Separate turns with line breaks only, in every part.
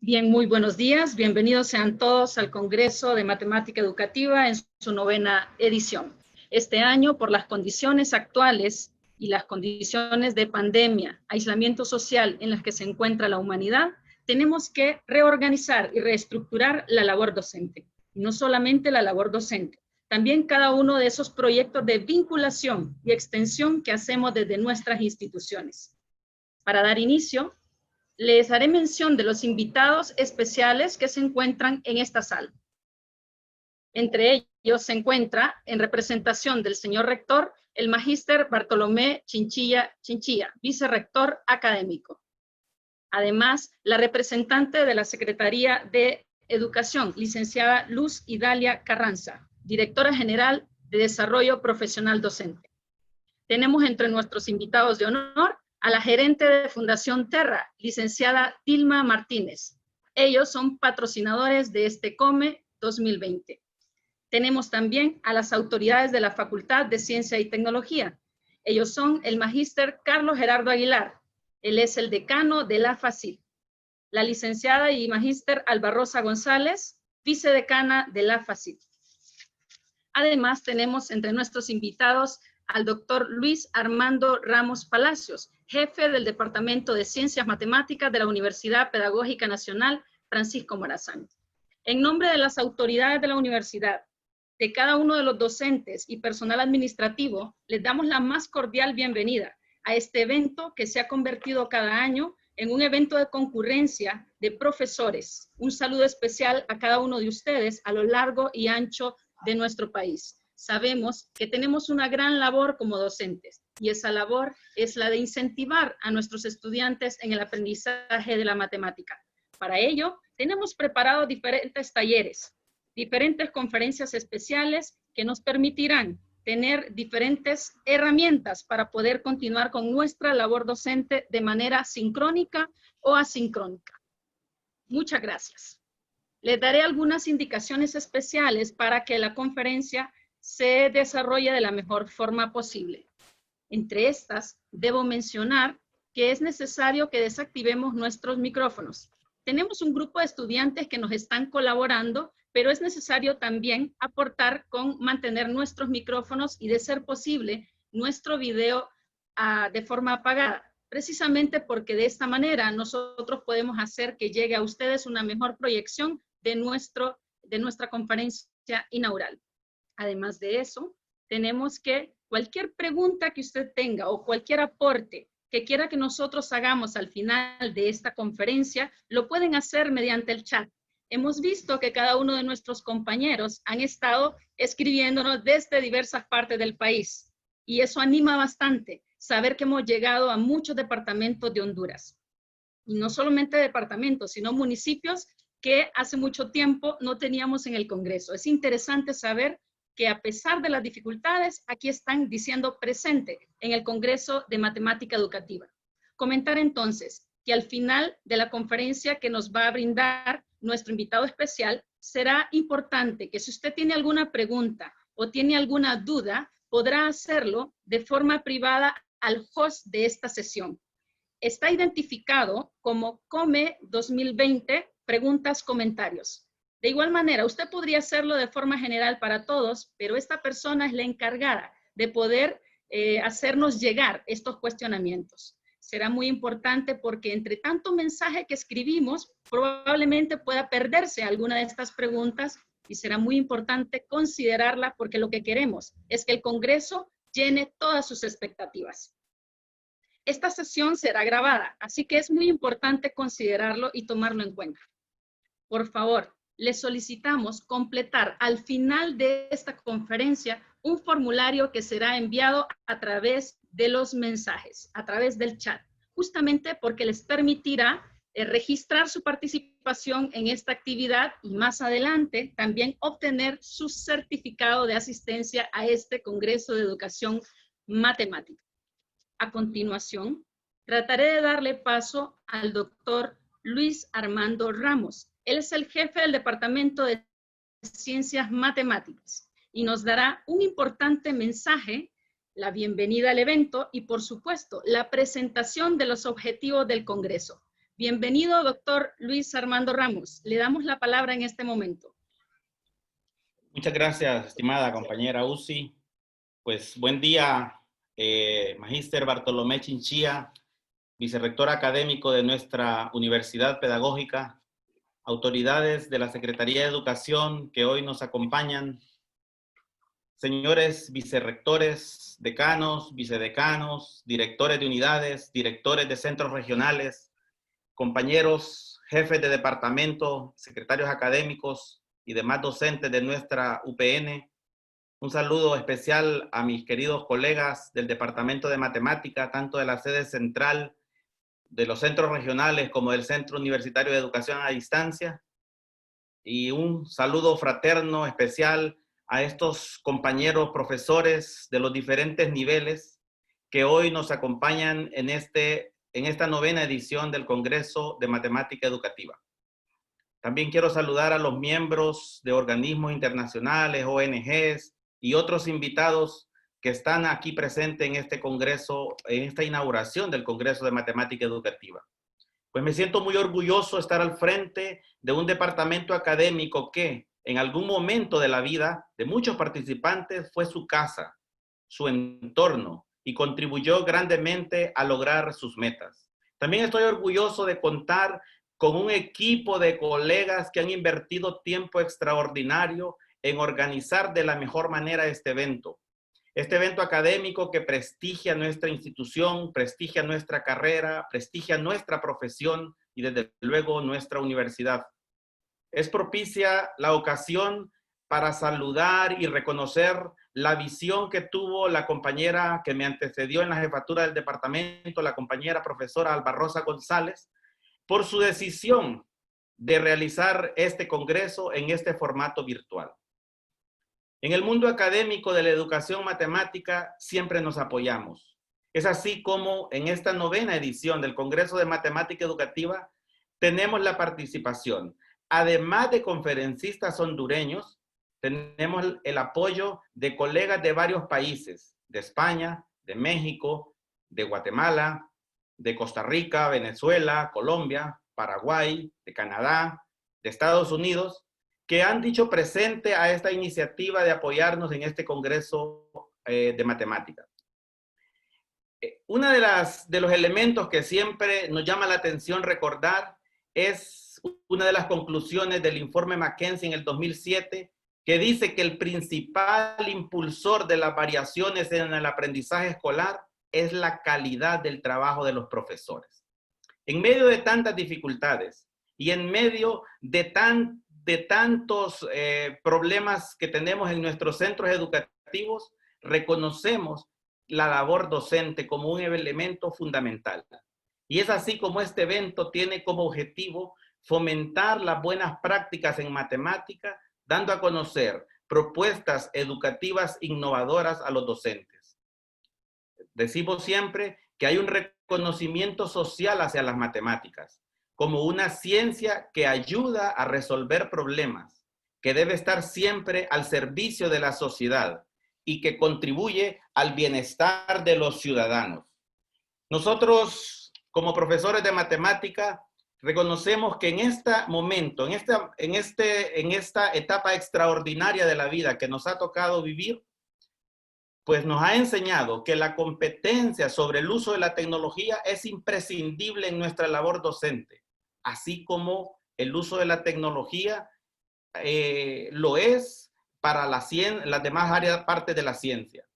Bien, muy buenos días. Bienvenidos sean todos al Congreso de Matemática Educativa en su 9ª edición. Este año, por las condiciones actuales y las condiciones de pandemia, aislamiento social en las que se encuentra la humanidad, tenemos que reorganizar y reestructurar la labor docente. Y no solamente la labor docente, también cada uno de esos proyectos de vinculación y extensión que hacemos desde nuestras instituciones. Para dar inicio, les haré mención de los invitados especiales que se encuentran en esta sala. Entre ellos se encuentra, en representación del señor rector, el magíster Bartolomé Chinchilla, vicerrector académico. Además, la representante de la Secretaría de Educación, licenciada Luz Idalia Carranza, directora general de Desarrollo Profesional Docente. Tenemos entre nuestros invitados de honor a la gerente de Fundación Terra, licenciada Dilma Martínez. Ellos son patrocinadores de este COME 2020. Tenemos también a las autoridades de la Facultad de Ciencia y Tecnología. Ellos son el magíster Carlos Gerardo Aguilar. Él es el decano de la FACIL. La licenciada y magíster Alba Rosa González, vicedecana de la FACIL. Además, tenemos entre nuestros invitados al doctor Luis Armando Ramos Palacios, jefe del Departamento de Ciencias Matemáticas de la Universidad Pedagógica Nacional Francisco Morazán. En nombre de las autoridades de la universidad, de cada uno de los docentes y personal administrativo, les damos la más cordial bienvenida a este evento que se ha convertido cada año en un evento de concurrencia de profesores. Un saludo especial a cada uno de ustedes a lo largo y ancho de nuestro país. Sabemos que tenemos una gran labor como docentes y esa labor es la de incentivar a nuestros estudiantes en el aprendizaje de la matemática. Para ello, tenemos preparados diferentes talleres, diferentes conferencias especiales que nos permitirán tener diferentes herramientas para poder continuar con nuestra labor docente de manera sincrónica o asincrónica. Muchas gracias. Les daré algunas indicaciones especiales para que la conferencia se desarrolle de la mejor forma posible. Entre estas, debo mencionar que es necesario que desactivemos nuestros micrófonos. Tenemos un grupo de estudiantes que nos están colaborando, pero es necesario también aportar con mantener nuestros micrófonos y, de ser posible, nuestro video de forma apagada, precisamente porque de esta manera nosotros podemos hacer que llegue a ustedes una mejor proyección de nuestra conferencia inaugural. Además de eso, tenemos que cualquier pregunta que usted tenga o cualquier aporte que quiera que nosotros hagamos al final de esta conferencia, lo pueden hacer mediante el chat. Hemos visto que cada uno de nuestros compañeros han estado escribiéndonos desde diversas partes del país y eso anima bastante saber que hemos llegado a muchos departamentos de Honduras. Y no solamente departamentos, sino municipios que hace mucho tiempo no teníamos en el Congreso. Es interesante saber que a pesar de las dificultades, aquí están diciendo presente en el Congreso de Matemática Educativa. Comentar entonces que al final de la conferencia que nos va a brindar nuestro invitado especial, será importante que si usted tiene alguna pregunta o tiene alguna duda, podrá hacerlo de forma privada al host de esta sesión. Está identificado como COME 2020, preguntas, comentarios. De igual manera, usted podría hacerlo de forma general para todos, pero esta persona es la encargada de poder hacernos llegar estos cuestionamientos. Será muy importante porque entre tanto mensaje que escribimos, probablemente pueda perderse alguna de estas preguntas y será muy importante considerarla porque lo que queremos es que el Congreso llene todas sus expectativas. Esta sesión será grabada, así que es muy importante considerarlo y tomarlo en cuenta. Por favor, les solicitamos completar al final de esta conferencia un formulario que será enviado a través de los mensajes, a través del chat, justamente porque les permitirá registrar su participación en esta actividad y más adelante también obtener su certificado de asistencia a este Congreso de Educación Matemática. A continuación, trataré de darle paso al doctor Luis Armando Ramos. Él es el jefe del Departamento de Ciencias Matemáticas y nos dará un importante mensaje, la bienvenida al evento y, por supuesto, la presentación de los objetivos del Congreso. Bienvenido, doctor Luis Armando Ramos. Le damos la palabra en este momento.
Muchas gracias, estimada compañera Uzi. Pues buen día, Magíster Bartolomé Chinchilla, vicerrector académico de nuestra Universidad Pedagógica, autoridades de la Secretaría de Educación que hoy nos acompañan, señores vicerrectores, decanos, vicedecanos, directores de unidades, directores de centros regionales, compañeros, jefes de departamento, secretarios académicos y demás docentes de nuestra UPN. Un saludo especial a mis queridos colegas del Departamento de Matemática, tanto de la sede central, de los centros regionales, como del Centro Universitario de Educación a Distancia. Y un saludo fraterno especial a estos compañeros profesores de los diferentes niveles que hoy nos acompañan en esta novena edición del Congreso de Matemática Educativa. También quiero saludar a los miembros de organismos internacionales, ONGs y otros invitados que están aquí presentes en este Congreso, en esta inauguración del Congreso de Matemática Educativa. Pues me siento muy orgulloso de estar al frente de un departamento académico que en algún momento de la vida de muchos participantes fue su casa, su entorno, y contribuyó grandemente a lograr sus metas. También estoy orgulloso de contar con un equipo de colegas que han invertido tiempo extraordinario en organizar de la mejor manera este evento. Este evento académico que prestigia nuestra institución, prestigia nuestra carrera, prestigia nuestra profesión y desde luego nuestra universidad. Es propicia la ocasión para saludar y reconocer la visión que tuvo la compañera que me antecedió en la jefatura del departamento, la compañera profesora Alba Rosa González, por su decisión de realizar este congreso en este formato virtual. En el mundo académico de la educación matemática siempre nos apoyamos. Es así como en esta novena edición del Congreso de Matemática Educativa tenemos la participación, además de conferencistas hondureños, tenemos el apoyo de colegas de varios países, de España, de México, de Guatemala, de Costa Rica, Venezuela, Colombia, Paraguay, de Canadá, de Estados Unidos, que han dicho presente a esta iniciativa de apoyarnos en este Congreso de Matemáticas. Uno de los elementos que siempre nos llama la atención recordar es una de las conclusiones del informe McKinsey en el 2007, que dice que el principal impulsor de las variaciones en el aprendizaje escolar es la calidad del trabajo de los profesores. En medio de tantas dificultades y en medio de tantos problemas que tenemos en nuestros centros educativos, reconocemos la labor docente como un elemento fundamental. Y es así como este evento tiene como objetivo fomentar las buenas prácticas en matemática, dando a conocer propuestas educativas innovadoras a los docentes. Decimos siempre que hay un reconocimiento social hacia las matemáticas, como una ciencia que ayuda a resolver problemas, que debe estar siempre al servicio de la sociedad y que contribuye al bienestar de los ciudadanos. Nosotros, como profesores de matemática, reconocemos que en este momento, en esta etapa extraordinaria de la vida que nos ha tocado vivir, pues nos ha enseñado que la competencia sobre el uso de la tecnología es imprescindible en nuestra labor docente, así como el uso de la tecnología lo es para las demás áreas, partes de la ciencia.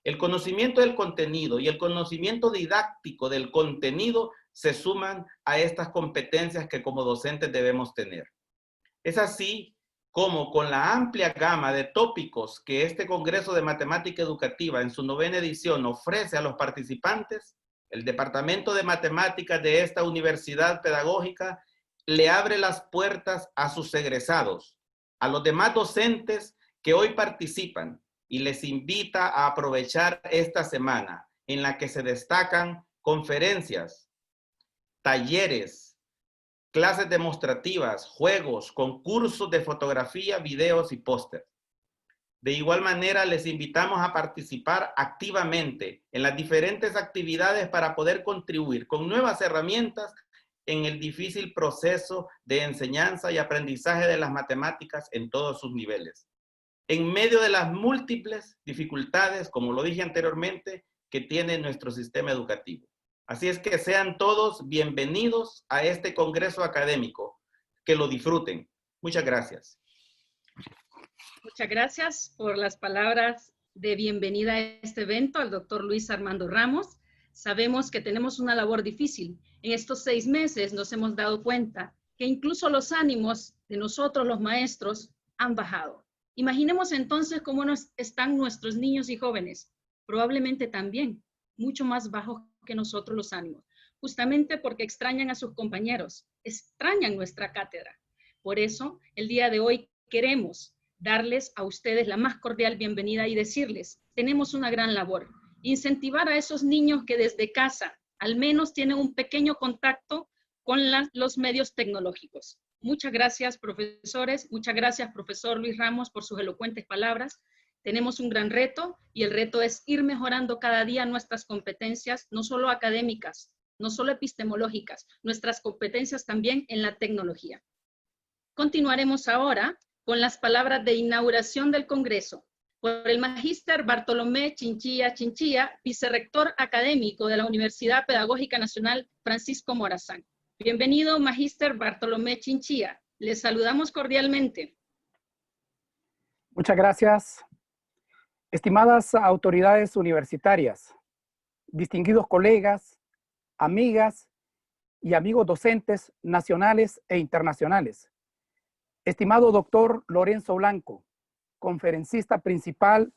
El conocimiento del contenido y el conocimiento didáctico del contenido se suman a estas competencias que como docentes debemos tener. Es así como con la amplia gama de tópicos que este Congreso de Matemática Educativa en su novena edición ofrece a los participantes, el Departamento de Matemáticas de esta Universidad Pedagógica le abre las puertas a sus egresados, a los demás docentes que hoy participan, y les invita a aprovechar esta semana en la que se destacan conferencias, talleres, clases demostrativas, juegos, concursos de fotografía, videos y póster. De igual manera, les invitamos a participar activamente en las diferentes actividades para poder contribuir con nuevas herramientas en el difícil proceso de enseñanza y aprendizaje de las matemáticas en todos sus niveles, en medio de las múltiples dificultades, como lo dije anteriormente, que tiene nuestro sistema educativo. Así es que sean todos bienvenidos a este congreso académico. Que lo disfruten. Muchas gracias.
Muchas gracias por las palabras de bienvenida a este evento al doctor Luis Armando Ramos. Sabemos que tenemos una labor difícil. En estos 6 meses nos hemos dado cuenta que incluso los ánimos de nosotros, los maestros, han bajado. Imaginemos entonces cómo están nuestros niños y jóvenes. Probablemente también mucho más bajos que nosotros los ánimos, justamente porque extrañan a sus compañeros, extrañan nuestra cátedra. Por eso, el día de hoy queremos darles a ustedes la más cordial bienvenida y decirles, tenemos una gran labor, incentivar a esos niños que desde casa al menos tienen un pequeño contacto con los medios tecnológicos. Muchas gracias, profesores, muchas gracias, profesor Luis Ramos, por sus elocuentes palabras. Tenemos un gran reto y el reto es ir mejorando cada día nuestras competencias, no solo académicas, no solo epistemológicas, nuestras competencias también en la tecnología. Continuaremos ahora con las palabras de inauguración del Congreso por el magíster Bartolomé Chinchilla Chinchilla, vicerrector académico de la Universidad Pedagógica Nacional Francisco Morazán. Bienvenido, magíster Bartolomé Chinchilla. Les saludamos cordialmente.
Muchas gracias. Estimadas autoridades universitarias, distinguidos colegas, amigas y amigos docentes nacionales e internacionales. Estimado doctor Lorenzo Blanco, conferencista principal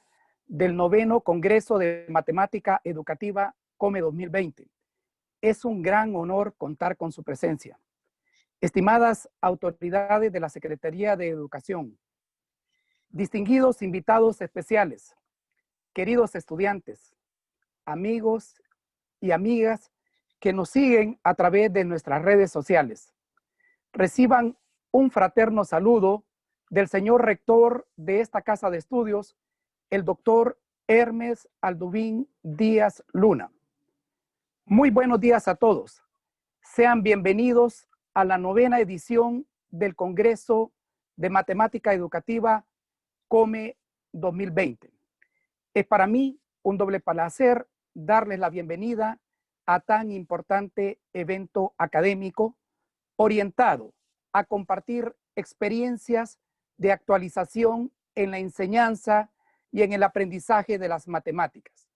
del 9º Congreso de Matemática Educativa COME 2020. Es un gran honor contar con su presencia. Estimadas autoridades de la Secretaría de Educación, distinguidos invitados especiales, queridos estudiantes, amigos y amigas que nos siguen a través de nuestras redes sociales, reciban un fraterno saludo del señor rector de esta casa de estudios, el doctor Hermes Aldubín Díaz Luna. Muy buenos días a todos. Sean bienvenidos a la 9ª edición del Congreso de Matemática Educativa COME 2020. Es para mí un doble placer darles la bienvenida a tan importante evento académico orientado a compartir experiencias de actualización en la enseñanza y en el aprendizaje de las matemáticas.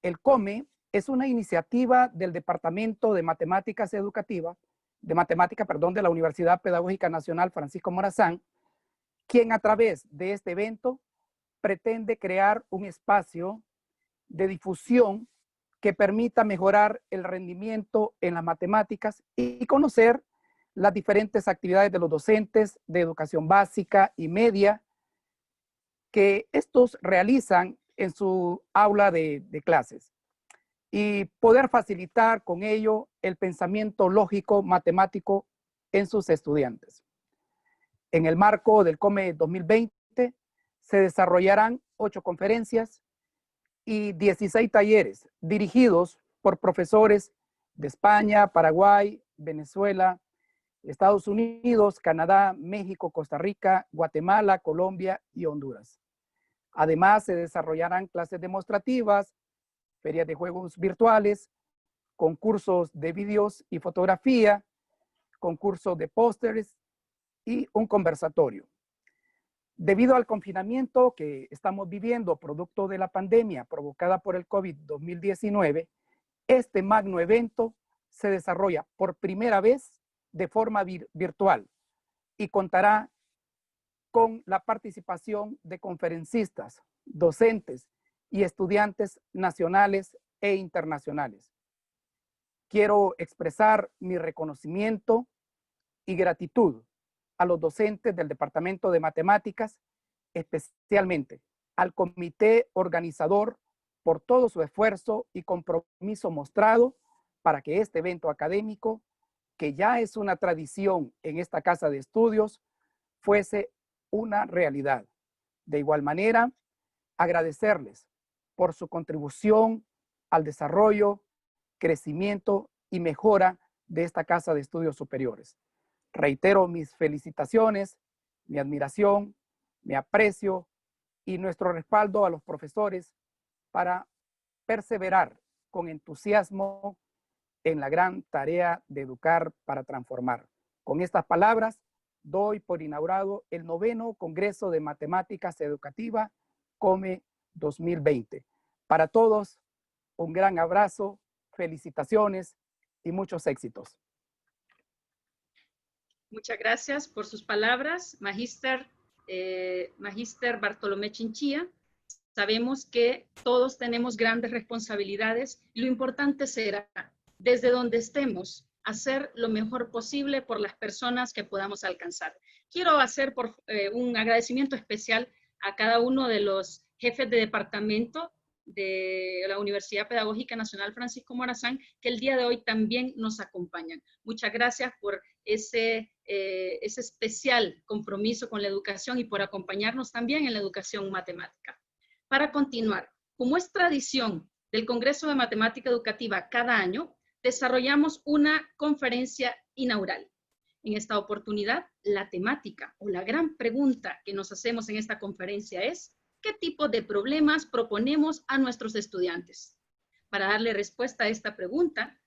El COME es una iniciativa del Departamento de Matemáticas Educativa, de la Universidad Pedagógica Nacional Francisco Morazán, quien a través de este evento pretende crear un espacio de difusión que permita mejorar el rendimiento en las matemáticas y conocer las diferentes actividades de los docentes de educación básica y media que estos realizan en su aula de clases y poder facilitar con ello el pensamiento lógico matemático en sus estudiantes. En el marco del COME 2020 se desarrollarán 8 conferencias y 16 talleres dirigidos por profesores de España, Paraguay, Venezuela, Estados Unidos, Canadá, México, Costa Rica, Guatemala, Colombia y Honduras. Además, se desarrollarán clases demostrativas, ferias de juegos virtuales, concursos de vídeos y fotografía, concursos de pósteres y un conversatorio. Debido al confinamiento que estamos viviendo producto de la pandemia provocada por el COVID-2019, este magno evento se desarrolla por primera vez de forma virtual y contará con la participación de conferencistas, docentes y estudiantes nacionales e internacionales. Quiero expresar mi reconocimiento y gratitud a los docentes del Departamento de Matemáticas, especialmente al comité organizador por todo su esfuerzo y compromiso mostrado para que este evento académico, que ya es una tradición en esta casa de estudios, fuese una realidad. De igual manera, agradecerles por su contribución al desarrollo, crecimiento y mejora de esta Casa de Estudios Superiores. Reitero mis felicitaciones, mi admiración, mi aprecio y nuestro respaldo a los profesores para perseverar con entusiasmo en la gran tarea de educar para transformar. Con estas palabras, doy por inaugurado el 9º Congreso de Matemáticas Educativa COME 2020. Para todos, un gran abrazo, felicitaciones y muchos éxitos.
Muchas gracias por sus palabras, Magíster Bartolomé Chinchilla. Sabemos que todos tenemos grandes responsabilidades y lo importante será, desde donde estemos, hacer lo mejor posible por las personas que podamos alcanzar. Quiero hacer un agradecimiento especial a cada uno de los jefes de departamento de la Universidad Pedagógica Nacional Francisco Morazán, que el día de hoy también nos acompañan. Muchas gracias por ese especial compromiso con la educación y por acompañarnos también en la educación matemática. Para continuar, como es tradición del Congreso de Matemática Educativa cada año, desarrollamos una conferencia inaugural. En esta oportunidad, la temática o la gran pregunta que nos hacemos en esta conferencia es: ¿qué tipo de problemas proponemos a nuestros estudiantes? Para darle respuesta a esta pregunta,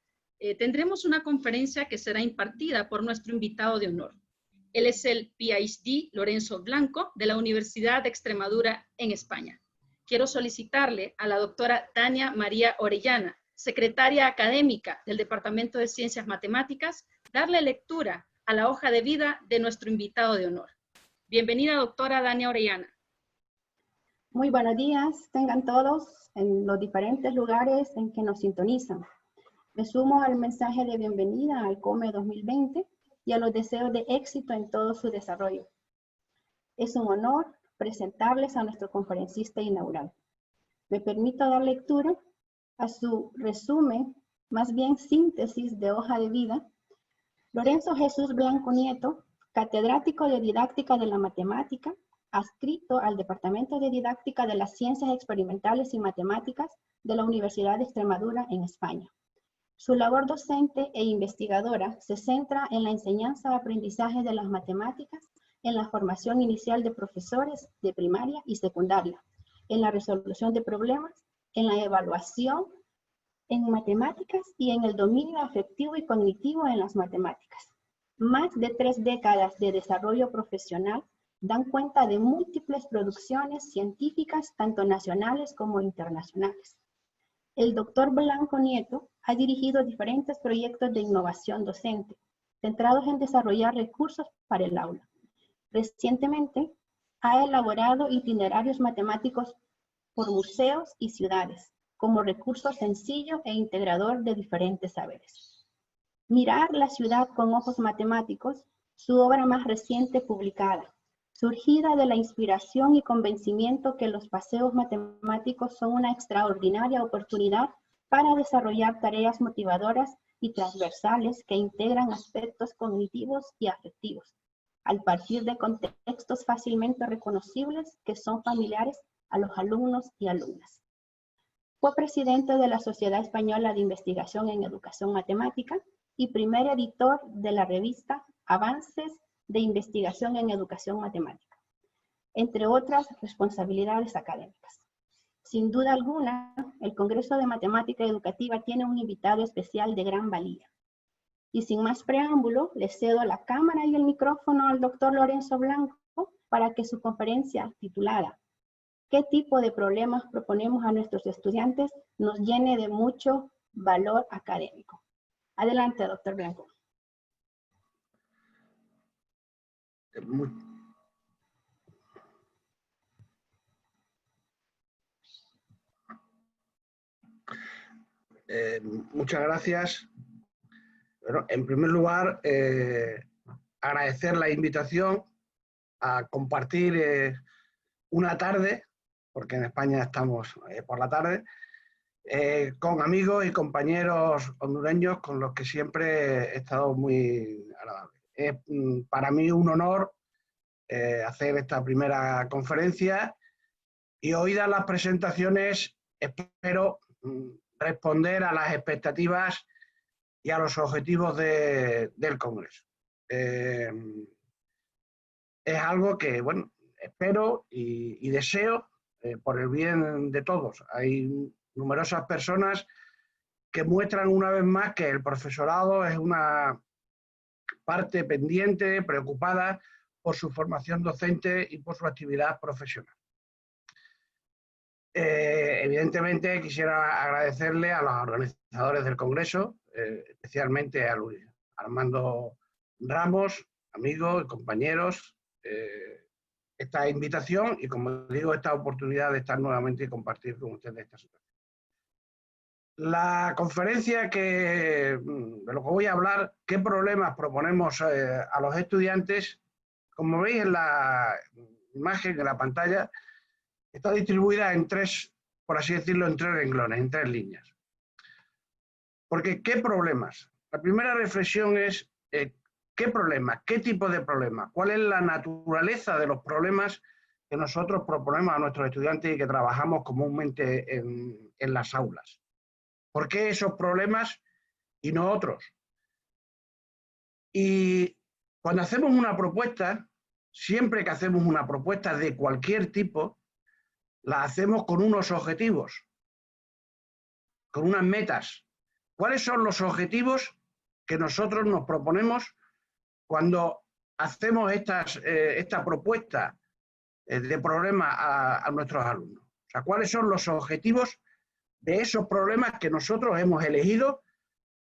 tendremos una conferencia que será impartida por nuestro invitado de honor. Él es el PhD Lorenzo Blanco de la Universidad de Extremadura en España. Quiero solicitarle a la doctora Tania María Orellana, secretaria académica del Departamento de Ciencias Matemáticas, darle lectura a la hoja de vida de nuestro invitado de honor. Bienvenida, doctora Tania Orellana.
Muy buenos días, tengan todos en los diferentes lugares en que nos sintonizan. Me sumo al mensaje de bienvenida al COME 2020 y a los deseos de éxito en todo su desarrollo. Es un honor presentarles a nuestro conferencista inaugural. Me permito dar lectura a su resumen, más bien síntesis de hoja de vida. Lorenzo Jesús Blanco Nieto, catedrático de Didáctica de la Matemática, adscrito al Departamento de Didáctica de las Ciencias Experimentales y Matemáticas de la Universidad de Extremadura en España. Su labor docente e investigadora se centra en la enseñanza-aprendizaje de las matemáticas, en la formación inicial de profesores de primaria y secundaria, en la resolución de problemas, en la evaluación en matemáticas y en el dominio afectivo y cognitivo en las matemáticas. Más de 3 décadas de desarrollo profesional dan cuenta de múltiples producciones científicas, tanto nacionales como internacionales. El doctor Blanco Nieto ha dirigido diferentes proyectos de innovación docente, centrados en desarrollar recursos para el aula. Recientemente, ha elaborado itinerarios matemáticos por museos y ciudades, como recurso sencillo e integrador de diferentes saberes. Mirar la ciudad con ojos matemáticos, su obra más reciente publicada, surgida de la inspiración y convencimiento que los paseos matemáticos son una extraordinaria oportunidad para desarrollar tareas motivadoras y transversales que integran aspectos cognitivos y afectivos, al partir de contextos fácilmente reconocibles que son familiares a los alumnos y alumnas. Fue presidente de la Sociedad Española de Investigación en Educación Matemática y primer editor de la revista Avances de Investigación en Educación Matemática, entre otras responsabilidades académicas. Sin duda alguna, el Congreso de Matemática Educativa tiene un invitado especial de gran valía. Y sin más preámbulo, le cedo la cámara y el micrófono al doctor Lorenzo Blanco para que su conferencia titulada ¿Qué tipo de problemas proponemos a nuestros estudiantes? Nos llene de mucho valor académico. Adelante, doctor Blanco.
Muchas gracias. Bueno, en primer lugar, agradecer la invitación a compartir una tarde, porque en España estamos por la tarde, con amigos y compañeros hondureños con los que siempre he estado muy agradable. Es para mí un honor hacer esta primera conferencia y oídas las presentaciones espero responder a las expectativas y a los objetivos del Congreso. Es algo que, bueno, espero y deseo por el bien de todos. Hay numerosas personas que muestran una vez más que el profesorado es una parte pendiente, preocupada por su formación docente y por su actividad profesional. Evidentemente quisiera agradecerle a los organizadores del Congreso, especialmente a Luis Armando Ramos, amigos y compañeros, esta invitación y, como digo, esta oportunidad de estar nuevamente y compartir con ustedes esta situación. La conferencia de lo que voy a hablar, qué problemas proponemos a los estudiantes, como veis en la imagen, en la pantalla, está distribuida en tres, por así decirlo, en tres renglones, en tres líneas. Porque, ¿qué problemas? La primera reflexión es, ¿qué problemas? ¿Qué tipo de problemas? ¿Cuál es la naturaleza de los problemas que nosotros proponemos a nuestros estudiantes y que trabajamos comúnmente en las aulas? ¿Por qué esos problemas y no otros? Y cuando hacemos una propuesta, siempre que hacemos una propuesta de cualquier tipo, la hacemos con unos objetivos, con unas metas. ¿Cuáles son los objetivos que nosotros nos proponemos cuando hacemos esta propuesta de problema a nuestros alumnos? O sea, ¿cuáles son los objetivos de esos problemas que nosotros hemos elegido,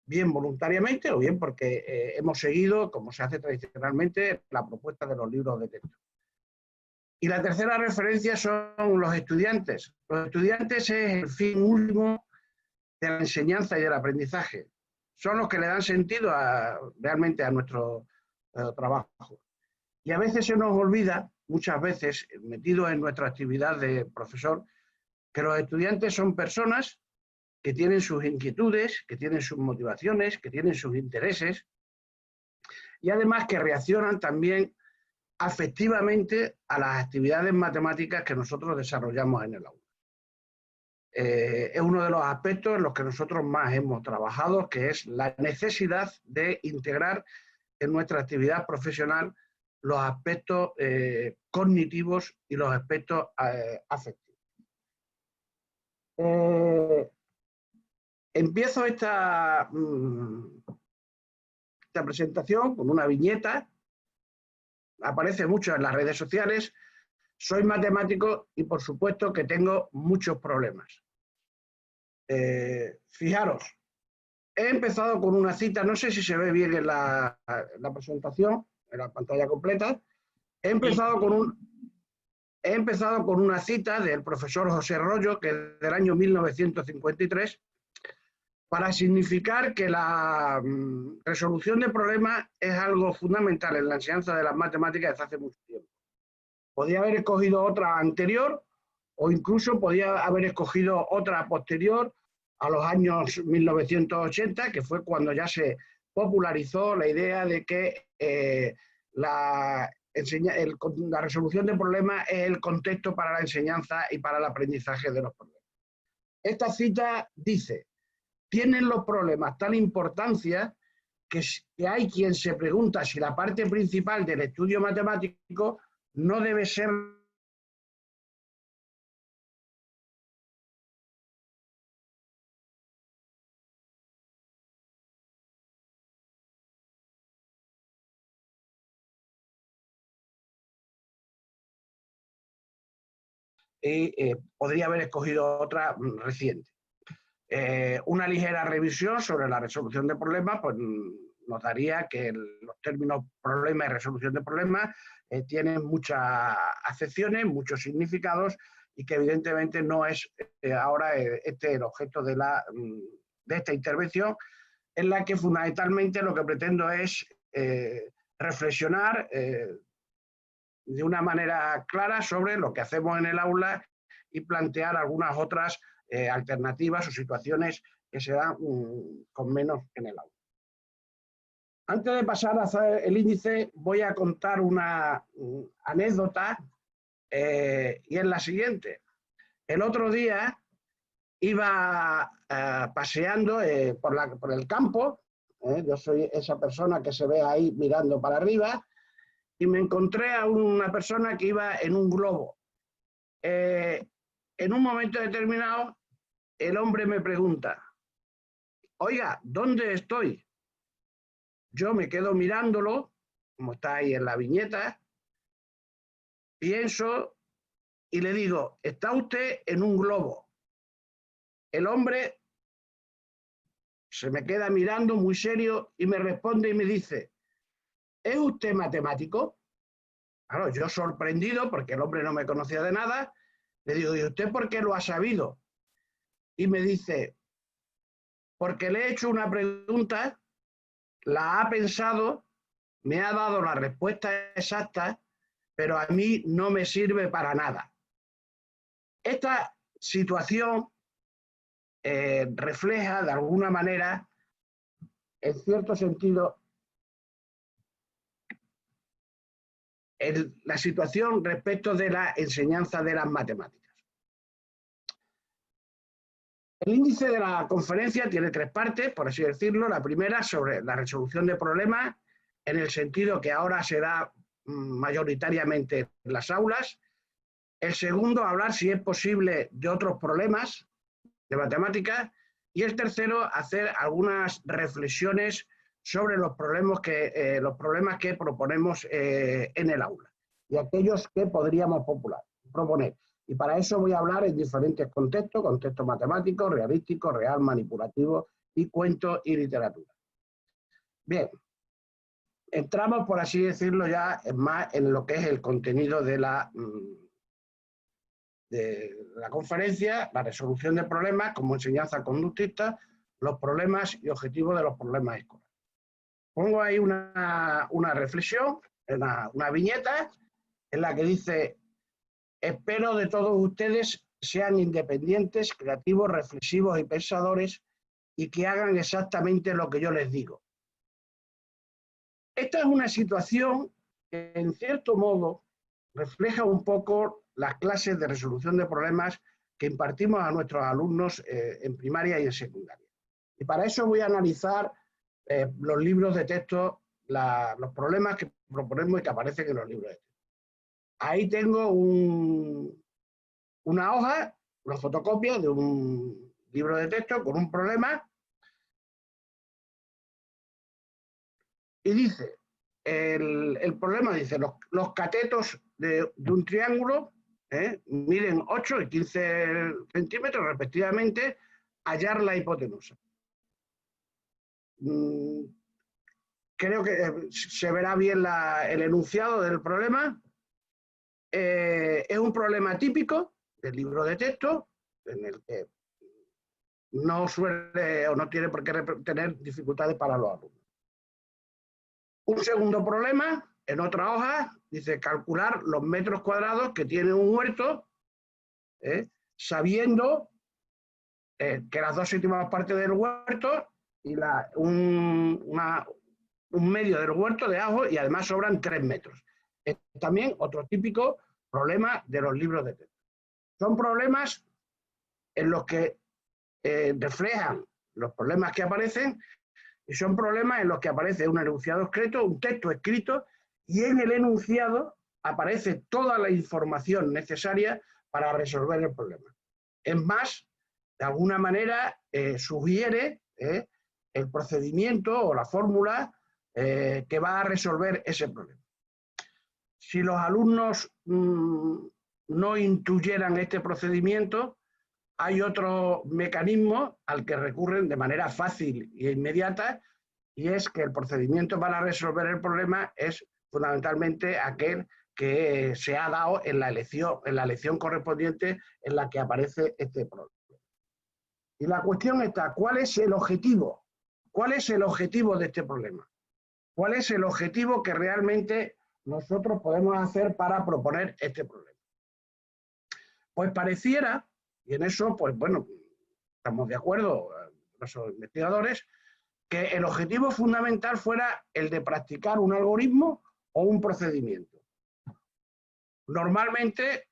bien voluntariamente o bien porque hemos seguido, como se hace tradicionalmente, la propuesta de los libros de texto? Y la tercera referencia son los estudiantes. Los estudiantes es el fin último de la enseñanza y del aprendizaje. Son los que le dan sentido realmente a nuestro trabajo. Y a veces se nos olvida, muchas veces, metidos en nuestra actividad de profesor, que los estudiantes son personas que tienen sus inquietudes, que tienen sus motivaciones, que tienen sus intereses y además que reaccionan también afectivamente a las actividades matemáticas que nosotros desarrollamos en el aula. Es uno de los aspectos en los que nosotros más hemos trabajado, que es la necesidad de integrar en nuestra actividad profesional los aspectos cognitivos y los aspectos afectivos. Empiezo esta presentación con una viñeta. Aparece mucho en las redes sociales. Soy matemático y por supuesto que tengo muchos problemas. Fijaros, he empezado con una cita, no sé si se ve bien en la presentación, en la pantalla completa. He empezado con una cita del profesor José Rollo, que es del año 1953, para significar que la resolución de problemas es algo fundamental en la enseñanza de las matemáticas desde hace mucho tiempo. Podía haber escogido otra anterior o incluso podía haber escogido otra posterior a los años 1980, que fue cuando ya se popularizó la idea de que la resolución de problemas es el contexto para la enseñanza y para el aprendizaje de los problemas. Esta cita dice: tienen los problemas tal importancia que hay quien se pregunta si la parte principal del estudio matemático no debe ser podría haber escogido otra reciente. Una ligera revisión sobre la resolución de problemas pues, nos daría que los términos problema y resolución de problemas tienen muchas acepciones, muchos significados y que evidentemente no es ahora el objeto de esta intervención, en la que fundamentalmente lo que pretendo es reflexionar de una manera clara sobre lo que hacemos en el aula y plantear algunas otras alternativas o situaciones que se dan con menos en el aula. Antes de pasar a hacer el índice, voy a contar una anécdota y es la siguiente. El otro día iba paseando por el campo, Yo soy esa persona que se ve ahí mirando para arriba, y me encontré a una persona que iba en un globo. En un momento determinado, el hombre me pregunta, oiga, ¿dónde estoy? Yo me quedo mirándolo, como está ahí en la viñeta, pienso y le digo, está usted en un globo. El hombre se me queda mirando muy serio y me responde y me dice, ¿es usted matemático? Claro, yo sorprendido, porque el hombre no me conocía de nada, le digo, ¿y usted por qué lo ha sabido? Y me dice, porque le he hecho una pregunta, la ha pensado, me ha dado la respuesta exacta, pero a mí no me sirve para nada. Esta situación refleja de alguna manera, en cierto sentido, la situación respecto de la enseñanza de las matemáticas. El índice de la conferencia tiene 3 partes, por así decirlo. La primera sobre la resolución de problemas, en el sentido que ahora se da mayoritariamente en las aulas. El segundo, hablar si es posible de otros problemas de matemáticas. Y el tercero, hacer algunas reflexiones sobre los problemas que proponemos en el aula y aquellos que podríamos proponer. Y para eso voy a hablar en diferentes contextos, contexto matemático, realístico, real, manipulativo y cuento y literatura. Bien, entramos, por así decirlo, ya más en lo que es el contenido de la conferencia, la resolución de problemas como enseñanza conductista, los problemas y objetivos de los problemas escolares. Pongo ahí una reflexión, una viñeta en la que dice: espero de todos ustedes sean independientes, creativos, reflexivos y pensadores y que hagan exactamente lo que yo les digo. Esta es una situación que, en cierto modo, refleja un poco las clases de resolución de problemas que impartimos a nuestros alumnos en primaria y en secundaria. Y para eso voy a analizar los libros de texto, los problemas que proponemos y que aparecen en los libros de texto. Ahí tengo una hoja, una fotocopia de un libro de texto con un problema. Y dice, el problema dice, los catetos de un triángulo miden 8 y 15 centímetros respectivamente, hallar la hipotenusa. Creo que se verá bien el enunciado del problema. Es un problema típico del libro de texto, en el que no suele o no tiene por qué tener dificultades para los alumnos. Un segundo problema, en otra hoja, dice calcular los metros cuadrados que tiene un huerto, sabiendo que las 2 últimas partes del huerto y un medio del huerto de ajo, y además sobran 3 metros. Es también otro típico problema de los libros de texto. Son problemas en los que reflejan los problemas que aparecen, y son problemas en los que aparece un enunciado escrito, un texto escrito, y en el enunciado aparece toda la información necesaria para resolver el problema. Es más, de alguna manera sugiere el procedimiento o la fórmula que va a resolver ese problema. Si los alumnos no intuyeran este procedimiento, hay otro mecanismo al que recurren de manera fácil e inmediata, y es que el procedimiento para resolver el problema es fundamentalmente aquel que se ha dado en la lección correspondiente en la que aparece este problema. Y la cuestión está, ¿cuál es el objetivo? ¿Cuál es el objetivo de este problema? ¿Cuál es el objetivo que realmente nosotros podemos hacer para proponer este problema? Pues pareciera, y en eso, pues bueno, estamos de acuerdo los investigadores, que el objetivo fundamental fuera el de practicar un algoritmo o un procedimiento. Normalmente,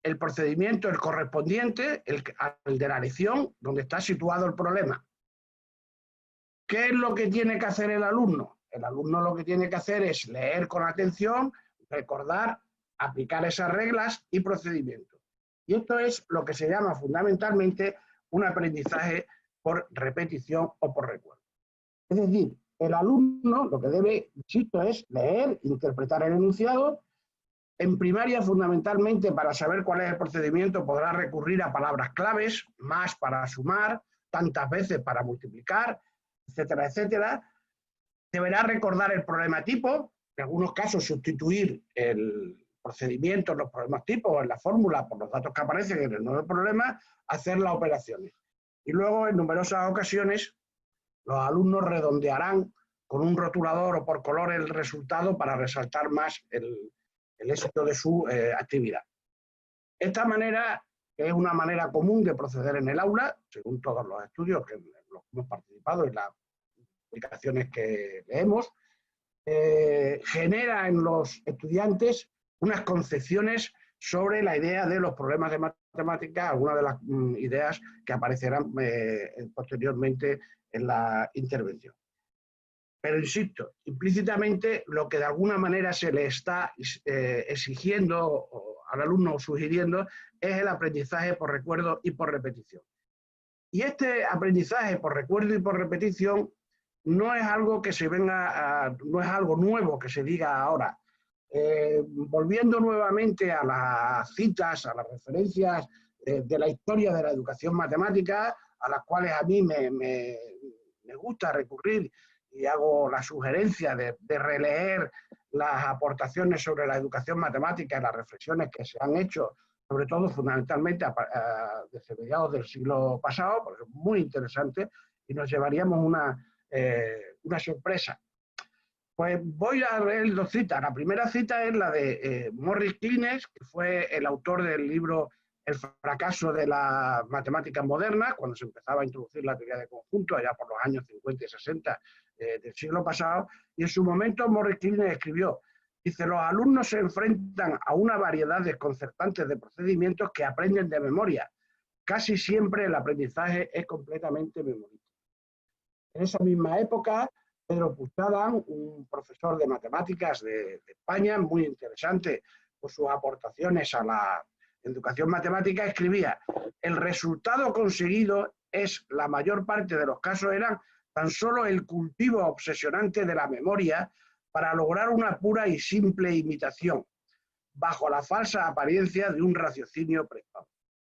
el procedimiento, el correspondiente, el de la lección, donde está situado el problema. ¿Qué es lo que tiene que hacer el alumno? El alumno lo que tiene que hacer es leer con atención, recordar, aplicar esas reglas y procedimientos. Y esto es lo que se llama fundamentalmente un aprendizaje por repetición o por recuerdo. Es decir, el alumno lo que debe, insisto, es leer, interpretar el enunciado. En primaria, fundamentalmente, para saber cuál es el procedimiento, podrá recurrir a palabras claves, más para sumar, tantas veces para multiplicar, etcétera, etcétera. Deberá recordar el problema tipo, en algunos casos sustituir el procedimiento en los problemas tipos o en la fórmula por los datos que aparecen en el nuevo problema, hacer las operaciones. Y luego, en numerosas ocasiones, los alumnos redondearán con un rotulador o por color el resultado para resaltar más el éxito de su actividad. Esta manera es una manera común de proceder en el aula, según todos los estudios que hemos participado y las publicaciones que leemos, genera en los estudiantes unas concepciones sobre la idea de los problemas de matemáticas, algunas de las ideas que aparecerán posteriormente en la intervención. Pero insisto, implícitamente lo que de alguna manera se le está exigiendo al alumno o sugiriendo es el aprendizaje por recuerdo y por repetición. Y este aprendizaje por recuerdo y por repetición no es algo que se venga no es algo nuevo que se diga ahora. Volviendo nuevamente a las citas, a las referencias de la historia de la educación matemática, a las cuales a mí me gusta recurrir y hago la sugerencia de releer las aportaciones sobre la educación matemática y las reflexiones que se han hecho, sobre todo fundamentalmente desde mediados del siglo pasado, porque es muy interesante y nos llevaríamos una sorpresa. Pues voy a leer dos citas. La primera cita es la de Morris Clines, que fue el autor del libro El fracaso de la matemática moderna, cuando se empezaba a introducir la teoría de conjuntos, allá por los años 50 y 60 del siglo pasado, y en su momento Morris Clines escribió, dice, los alumnos se enfrentan a una variedad desconcertante de procedimientos que aprenden de memoria. Casi siempre el aprendizaje es completamente memorista. En esa misma época, Pedro Puigdemont, un profesor de matemáticas de España, muy interesante por sus aportaciones a la educación matemática, escribía, el resultado conseguido es, la mayor parte de los casos eran tan solo el cultivo obsesionante de la memoria para lograr una pura y simple imitación, bajo la falsa apariencia de un raciocinio prestado.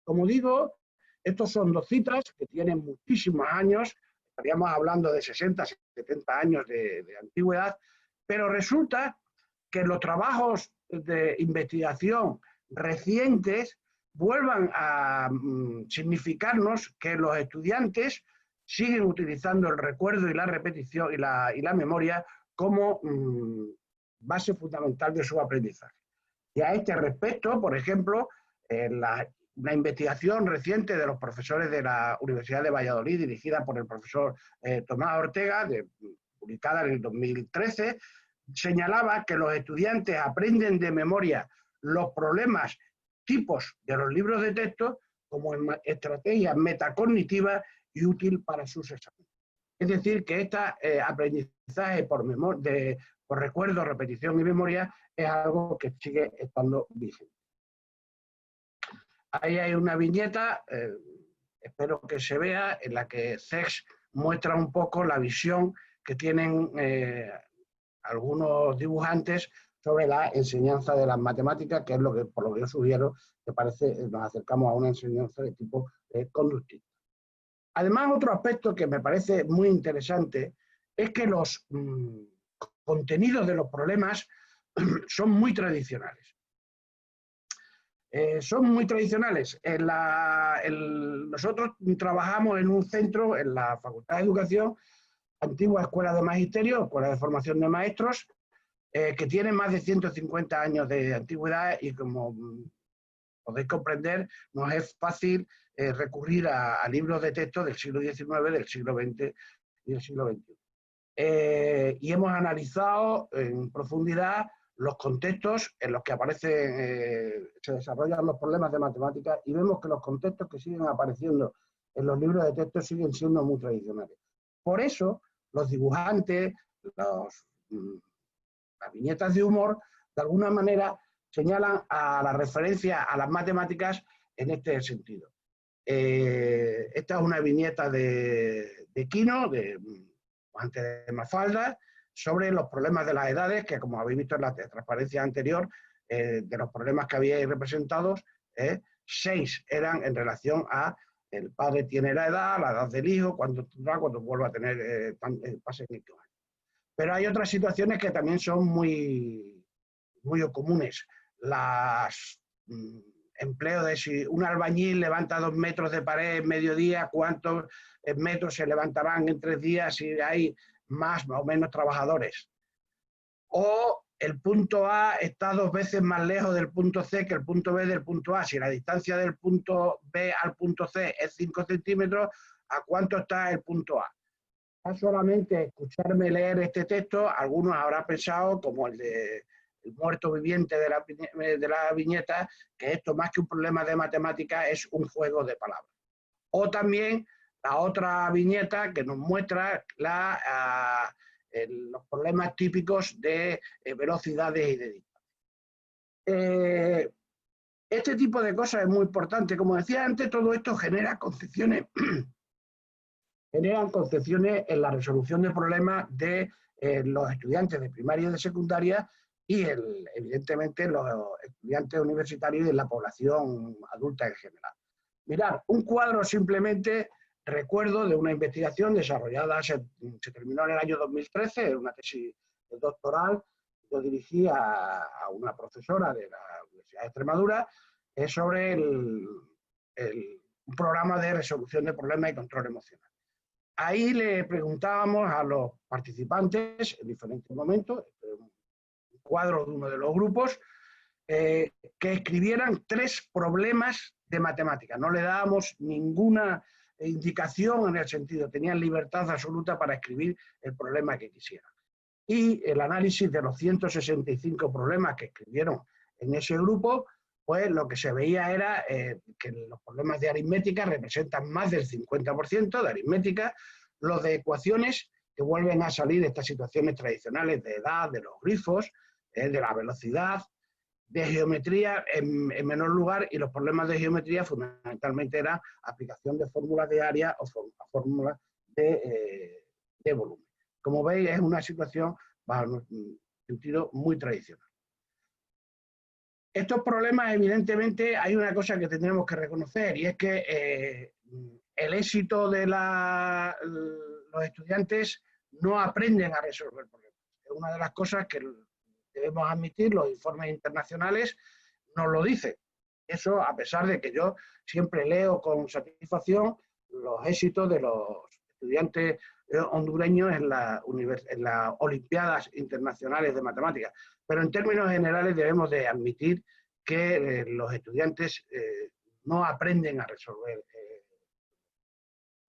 Como digo, estos son dos citas que tienen muchísimos años, estaríamos hablando de 60, 70 años de antigüedad, pero resulta que los trabajos de investigación recientes vuelvan a significarnos que los estudiantes siguen utilizando el recuerdo y la repetición y la memoria como base fundamental de su aprendizaje. Y a este respecto, por ejemplo, una investigación reciente de los profesores de la Universidad de Valladolid, dirigida por el profesor Tomás Ortega, publicada en el 2013, señalaba que los estudiantes aprenden de memoria los problemas tipos de los libros de texto como estrategia metacognitiva y útil para sus exámenes. Es decir, que este aprendizaje por recuerdo, repetición y memoria es algo que sigue estando vigente. Ahí hay una viñeta, espero que se vea, en la que Zex muestra un poco la visión que tienen algunos dibujantes sobre la enseñanza de las matemáticas, que es lo que, por lo que yo sugiero, que parece nos acercamos a una enseñanza de tipo conductista. Además, otro aspecto que me parece muy interesante es que los contenidos de los problemas son muy tradicionales. Son muy tradicionales. Nosotros trabajamos en un centro, en la Facultad de Educación, antigua Escuela de Magisterio, Escuela de Formación de Maestros, que tiene más de 150 años de antigüedad y, como podéis comprender, nos es fácil recurrir a libros de texto del siglo XIX, del siglo XX y del siglo XXI. Y hemos analizado en profundidad los contextos en los que se desarrollan los problemas de matemáticas y vemos que los contextos que siguen apareciendo en los libros de texto siguen siendo muy tradicionales. Por eso, los dibujantes, las viñetas de humor, de alguna manera señalan a la referencia a las matemáticas en este sentido. Esta es una viñeta de Quino, antes de Mafalda, sobre los problemas de las edades, que como habéis visto en la transparencia anterior, de los problemas que habíais representados, 6 eran en relación a el padre tiene la edad del hijo, cuando vuelva a tener pase 5 años. Pero hay otras situaciones que también son muy comunes. Las empleo de si un albañil levanta 2 metros de pared en mediodía, cuántos metros se levantarán en 3 días si hay más o menos trabajadores. O el punto A está 2 veces más lejos del punto C que el punto B del punto A. Si la distancia del punto B al punto C es 5 centímetros, ¿a cuánto está el punto A? A solamente escucharme leer este texto, algunos habrán pensado, como el muerto viviente de la viñeta, que esto más que un problema de matemática es un juego de palabras. O también la otra viñeta que nos muestra los problemas típicos de velocidades y de distancia. Este tipo de cosas es muy importante. Como decía antes, todo esto genera concepciones, en la resolución de problemas de los estudiantes de primaria y de secundaria y evidentemente los estudiantes universitarios y la población adulta en general. Mirad, un cuadro simplemente, recuerdo de una investigación desarrollada, se terminó en el año 2013, una tesis doctoral, yo dirigí a una profesora de la Universidad de Extremadura sobre un programa de resolución de problemas y control emocional. Ahí le preguntábamos a los participantes en diferentes momentos, un cuadro de uno de los grupos, que escribieran 3 problemas de matemáticas. No le dábamos ninguna indicación en el sentido, tenían libertad absoluta para escribir el problema que quisieran. Y el análisis de los 165 problemas que escribieron en ese grupo, pues lo que se veía era que los problemas de aritmética representan más del 50% de aritmética, los de ecuaciones, que vuelven a salir estas situaciones tradicionales de edad, de los grifos, de la velocidad, de geometría en menor lugar, y los problemas de geometría fundamentalmente eran aplicación de fórmulas de área o fórmulas de volumen. Como veis, es una situación, bajo un sentido, muy tradicional. Estos problemas, evidentemente, hay una cosa que tendremos que reconocer, y es que el éxito de los estudiantes no aprenden a resolver problemas. Es una de las cosas que debemos admitir, los informes internacionales nos lo dicen. Eso a pesar de que yo siempre leo con satisfacción los éxitos de los estudiantes hondureños en las Olimpiadas Internacionales de Matemáticas. Pero en términos generales debemos de admitir que los estudiantes no aprenden a resolver.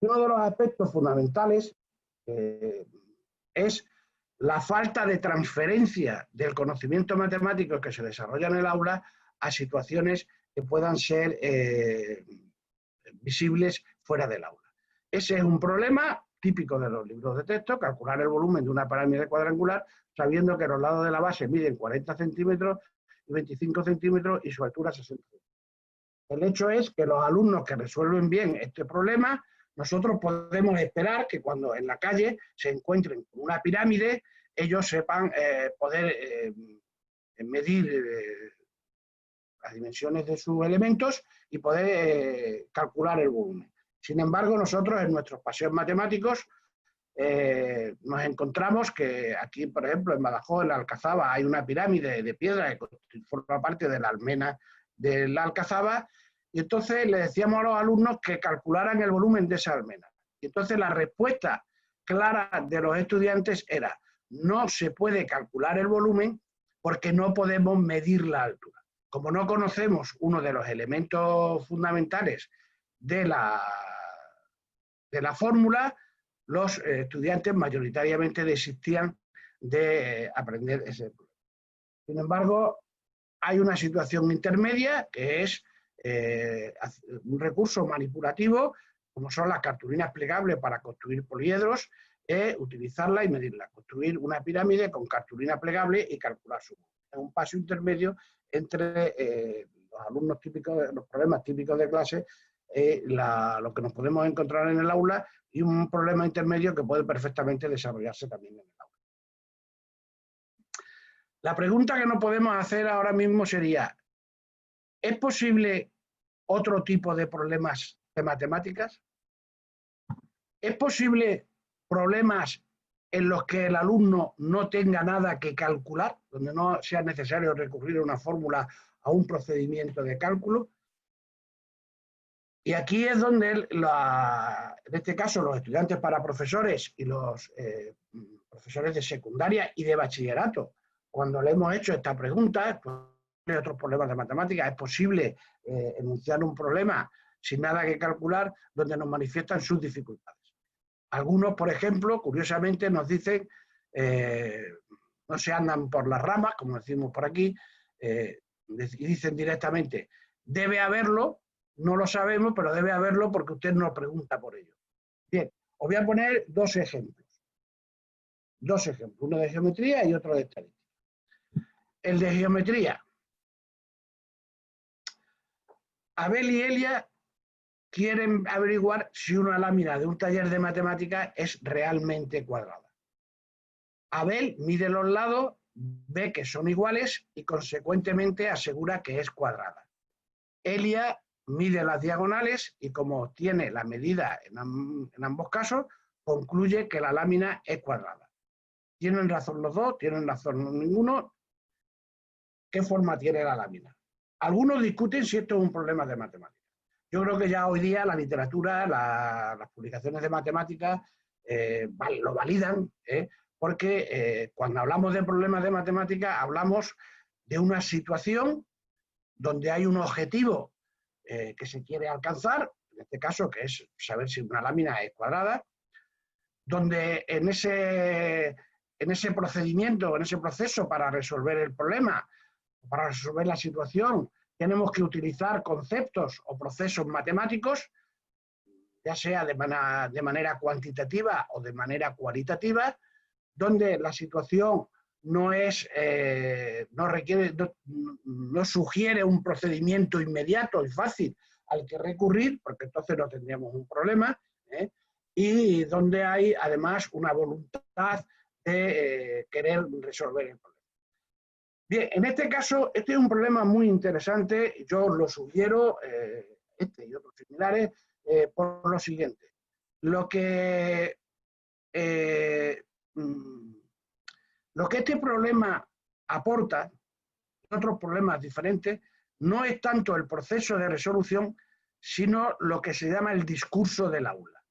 Uno de los aspectos fundamentales es la falta de transferencia del conocimiento matemático que se desarrolla en el aula a situaciones que puedan ser visibles fuera del aula. Ese es un problema típico de los libros de texto, calcular el volumen de una pirámide cuadrangular, sabiendo que los lados de la base miden 40 centímetros y 25 centímetros y su altura 60 centímetros. El hecho es que los alumnos que resuelven bien este problema, nosotros podemos esperar que cuando en la calle se encuentren con una pirámide, ellos sepan poder medir las dimensiones de sus elementos y poder calcular el volumen. Sin embargo, nosotros en nuestros paseos matemáticos nos encontramos que aquí, por ejemplo, en Badajoz, en la Alcazaba, hay una pirámide de piedra que forma parte de la almena de la Alcazaba, y entonces le decíamos a los alumnos que calcularan el volumen de esa almena. Y entonces la respuesta clara de los estudiantes era: no se puede calcular el volumen porque no podemos medir la altura. Como no conocemos uno de los elementos fundamentales de la fórmula, los estudiantes mayoritariamente desistían de aprender ese problema. Sin embargo, hay una situación intermedia que es un recurso manipulativo, como son las cartulinas plegables para construir poliedros, es utilizarla y medirla, construir una pirámide con cartulina plegable y calcular su módulo. Es un paso intermedio entre los alumnos típicos, los problemas típicos de clase, lo que nos podemos encontrar en el aula y un problema intermedio que puede perfectamente desarrollarse también en el aula. La pregunta que nos podemos hacer ahora mismo sería, ¿es posible otro tipo de problemas de matemáticas? ¿Es posible problemas en los que el alumno no tenga nada que calcular, donde no sea necesario recurrir a una fórmula, a un procedimiento de cálculo? Y aquí es donde, en este caso, los estudiantes para profesores y los profesores de secundaria y de bachillerato, cuando le hemos hecho esta pregunta, ¿hay otros problemas de matemáticas? ¿Es posible enunciar un problema sin nada que calcular donde nos manifiestan sus dificultades? Algunos, por ejemplo, curiosamente nos dicen, no se andan por las ramas, como decimos por aquí, y dicen directamente, debe haberlo, no lo sabemos, pero debe haberlo porque usted nos pregunta por ello. Bien, os voy a poner dos ejemplos, uno de geometría y otro de estadística. El de geometría. Abel y Elia quieren averiguar si una lámina de un taller de matemáticas es realmente cuadrada. Abel mide los lados, ve que son iguales y consecuentemente asegura que es cuadrada. Elia mide las diagonales y como tiene la medida en ambos casos, concluye que la lámina es cuadrada. ¿Tienen razón los dos? ¿Tienen razón ninguno? ¿Qué forma tiene la lámina? Algunos discuten si esto es un problema de matemáticas. Yo creo que ya hoy día la literatura, las publicaciones de matemáticas lo validan, porque cuando hablamos de problemas de matemáticas hablamos de una situación donde hay un objetivo que se quiere alcanzar, en este caso que es saber si una lámina es cuadrada, donde en ese procedimiento, en ese proceso para resolver el problema, para resolver la situación, tenemos que utilizar conceptos o procesos matemáticos, ya sea de manera cuantitativa o de manera cualitativa, donde la situación no sugiere un procedimiento inmediato y fácil al que recurrir, porque entonces no tendríamos un problema, y donde hay además una voluntad de querer resolver el problema. Bien, en este caso, este es un problema muy interesante, yo os lo sugiero, este y otros similares, por lo siguiente. Lo que este problema aporta, otros problemas diferentes, no es tanto el proceso de resolución, sino lo que se llama el discurso del aula.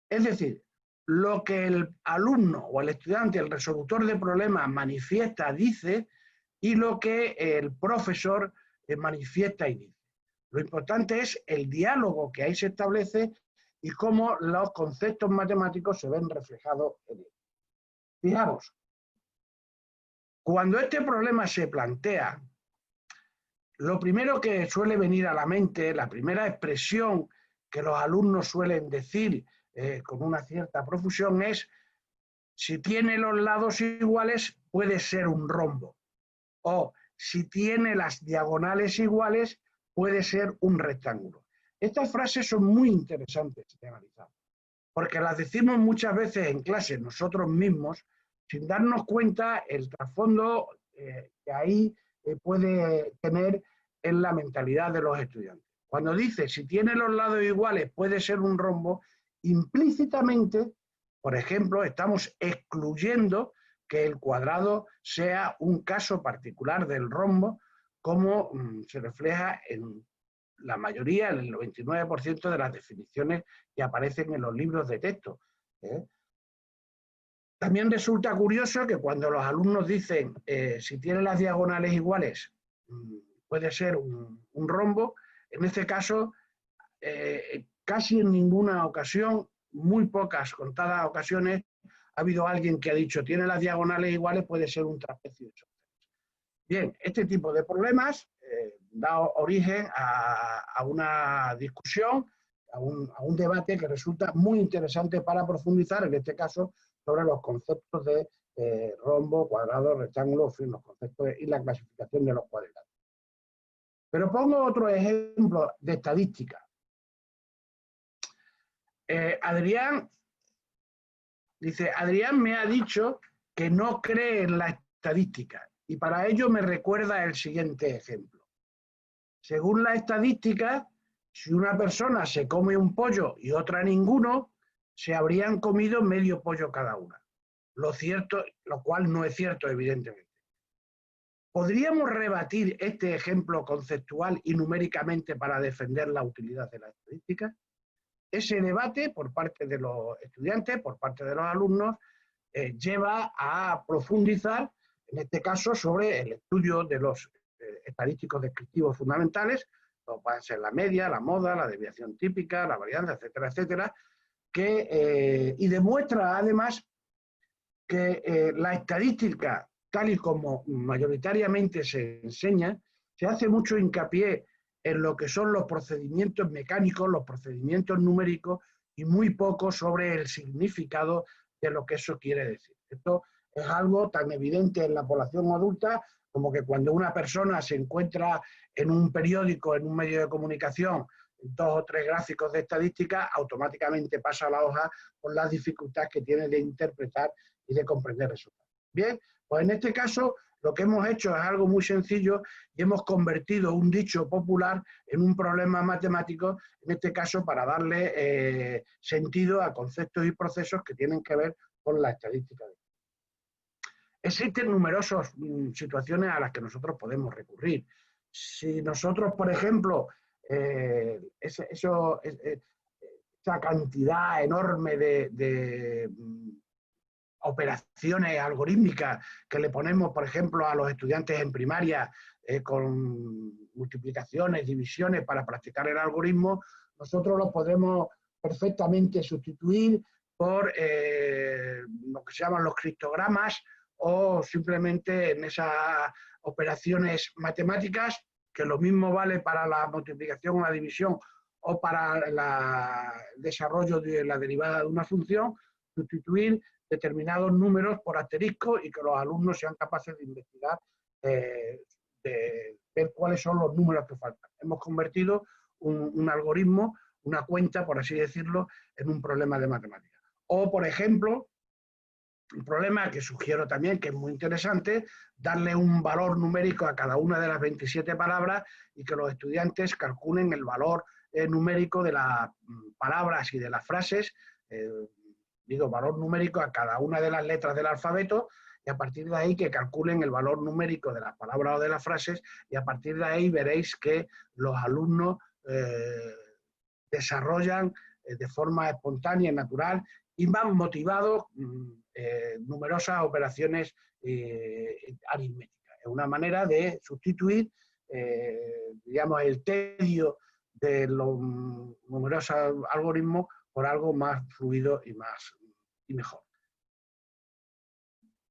Es decir, lo que el alumno o el estudiante, el resolutor de problemas manifiesta, dice, y lo que el profesor manifiesta y dice. Lo importante es el diálogo que ahí se establece y cómo los conceptos matemáticos se ven reflejados en él. Fijaros, cuando este problema se plantea, lo primero que suele venir a la mente, la primera expresión que los alumnos suelen decir con una cierta profusión es: si tiene los lados iguales, puede ser un rombo. O si tiene las diagonales iguales, puede ser un rectángulo. Estas frases son muy interesantes de analizar, porque las decimos muchas veces en clase nosotros mismos, sin darnos cuenta el trasfondo que ahí puede tener en la mentalidad de los estudiantes. Cuando dice si tiene los lados iguales puede ser un rombo, implícitamente, por ejemplo, estamos excluyendo que el cuadrado sea un caso particular del rombo, como se refleja en la mayoría, en el 99% de las definiciones que aparecen en los libros de texto. También resulta curioso que cuando los alumnos dicen si tiene las diagonales iguales puede ser un rombo, en este caso casi en ninguna ocasión, muy pocas contadas ocasiones, ha habido alguien que ha dicho tiene las diagonales iguales, puede ser un trapecio. Bien, este tipo de problemas da origen a una discusión, a un debate que resulta muy interesante para profundizar, en este caso, sobre los conceptos de rombo, cuadrado, rectángulo, en fin, los conceptos y la clasificación de los cuadriláteros. Pero pongo otro ejemplo de estadística. Adrián me ha dicho que no cree en la estadística y para ello me recuerda el siguiente ejemplo. Según la estadística, si una persona se come un pollo y otra ninguno, se habrían comido medio pollo cada una. Lo cual no es cierto, evidentemente. ¿Podríamos rebatir este ejemplo conceptual y numéricamente para defender la utilidad de la estadística? Ese debate por parte de los estudiantes, por parte de los alumnos, lleva a profundizar, en este caso, sobre el estudio de los estadísticos descriptivos fundamentales, como pueden ser la media, la moda, la desviación típica, la varianza, etcétera, etcétera, y demuestra además que la estadística, tal y como mayoritariamente se enseña, se hace mucho hincapié en lo que son los procedimientos mecánicos, los procedimientos numéricos, y muy poco sobre el significado de lo que eso quiere decir. Esto es algo tan evidente en la población adulta como que cuando una persona se encuentra en un periódico, en un medio de comunicación, 2 o 3 gráficos de estadística, automáticamente pasa a la hoja por la dificultad que tiene de interpretar y de comprender resultados. Bien, pues en este caso lo que hemos hecho es algo muy sencillo y hemos convertido un dicho popular en un problema matemático, en este caso para darle sentido a conceptos y procesos que tienen que ver con la estadística. Existen numerosas situaciones a las que nosotros podemos recurrir. Si nosotros, por ejemplo, esa cantidad enorme de operaciones algorítmicas que le ponemos, por ejemplo, a los estudiantes en primaria con multiplicaciones, divisiones para practicar el algoritmo, nosotros lo podemos perfectamente sustituir por lo que se llaman los criptogramas o simplemente en esas operaciones matemáticas, que lo mismo vale para la multiplicación o la división o para el desarrollo de la derivada de una función, sustituir determinados números por asterisco y que los alumnos sean capaces de investigar, de ver cuáles son los números que faltan. Hemos convertido un algoritmo, una cuenta, por así decirlo, en un problema de matemática. O, por ejemplo, un problema que sugiero también, que es muy interesante, darle un valor numérico a cada una de las 27 palabras y que los estudiantes calculen el valor numérico de las palabras y de las frases, valor numérico a cada una de las letras del alfabeto, y a partir de ahí que calculen el valor numérico de las palabras o de las frases, y a partir de ahí veréis que los alumnos desarrollan de forma espontánea y natural y van motivados numerosas operaciones aritméticas. Es una manera de sustituir, el tedio de los numerosos algoritmos por algo más fluido y mejor.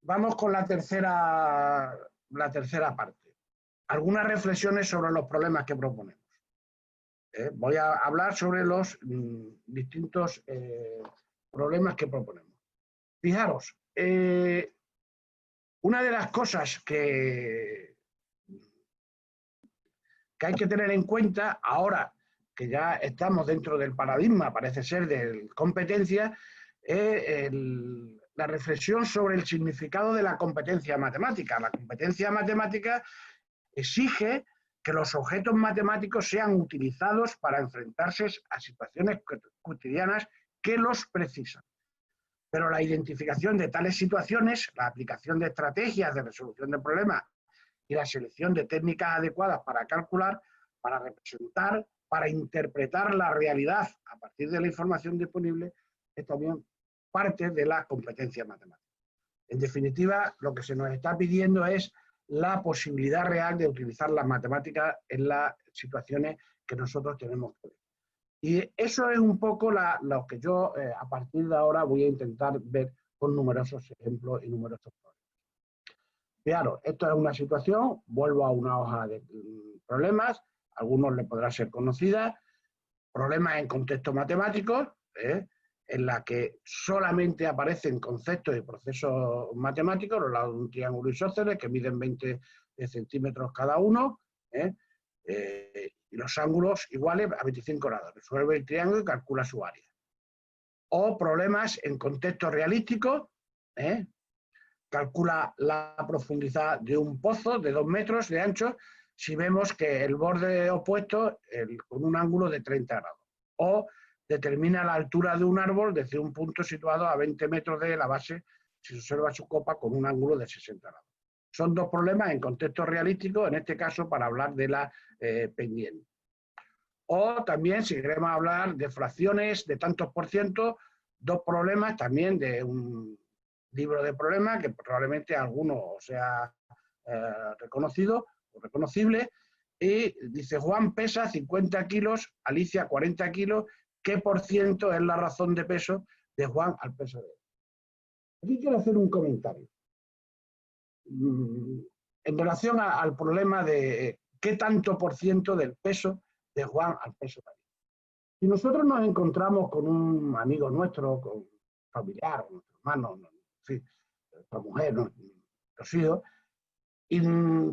Vamos con la tercera parte. Algunas reflexiones sobre los problemas que proponemos. Voy a hablar sobre los distintos problemas que proponemos. Fijaros, una de las cosas que hay que tener en cuenta ahora que ya estamos dentro del paradigma, parece ser, de competencia, la reflexión sobre el significado de la competencia matemática. La competencia matemática exige que los objetos matemáticos sean utilizados para enfrentarse a situaciones cotidianas que los precisan. Pero la identificación de tales situaciones, la aplicación de estrategias de resolución de problemas y la selección de técnicas adecuadas para calcular, para representar, para interpretar la realidad a partir de la información disponible, es también parte de la competencia matemática. En definitiva, lo que se nos está pidiendo es la posibilidad real de utilizar las matemáticas en las situaciones que nosotros tenemos que ver. Y eso es un poco lo que yo a partir de ahora voy a intentar ver con numerosos ejemplos y numerosos problemas. Fijaros, esto es una situación, vuelvo a una hoja de problemas, a algunos les podrá ser conocida. problemas en contextos matemáticos, en la que solamente aparecen conceptos y procesos matemáticos a los lados de un triángulo isósceles que miden 20 centímetros cada uno, y los ángulos iguales a 25 grados. Resuelve el triángulo y calcula su área. O problemas en contextos realísticos, calcula la profundidad de un pozo de 2 metros de ancho si vemos que el borde opuesto con un ángulo de 30 grados. O determina la altura de un árbol desde un punto situado a 20 metros de la base si se observa su copa con un ángulo de 60 grados. Son dos problemas en contexto realístico, en este caso para hablar de la pendiente. O también, si queremos hablar de fracciones de tantos por ciento, dos problemas también de un libro de problemas que probablemente alguno sea reconocido o reconocible, y dice: Juan pesa 50 kilos, Alicia 40 kilos, ¿qué por ciento es la razón de peso de Juan al peso de él? Aquí quiero hacer un comentario en relación al problema de qué tanto por ciento del peso de Juan al peso de él. Si nosotros nos encontramos con un amigo nuestro, con un familiar, con nuestro hermano, sí, nuestra mujer, nuestros hijos, y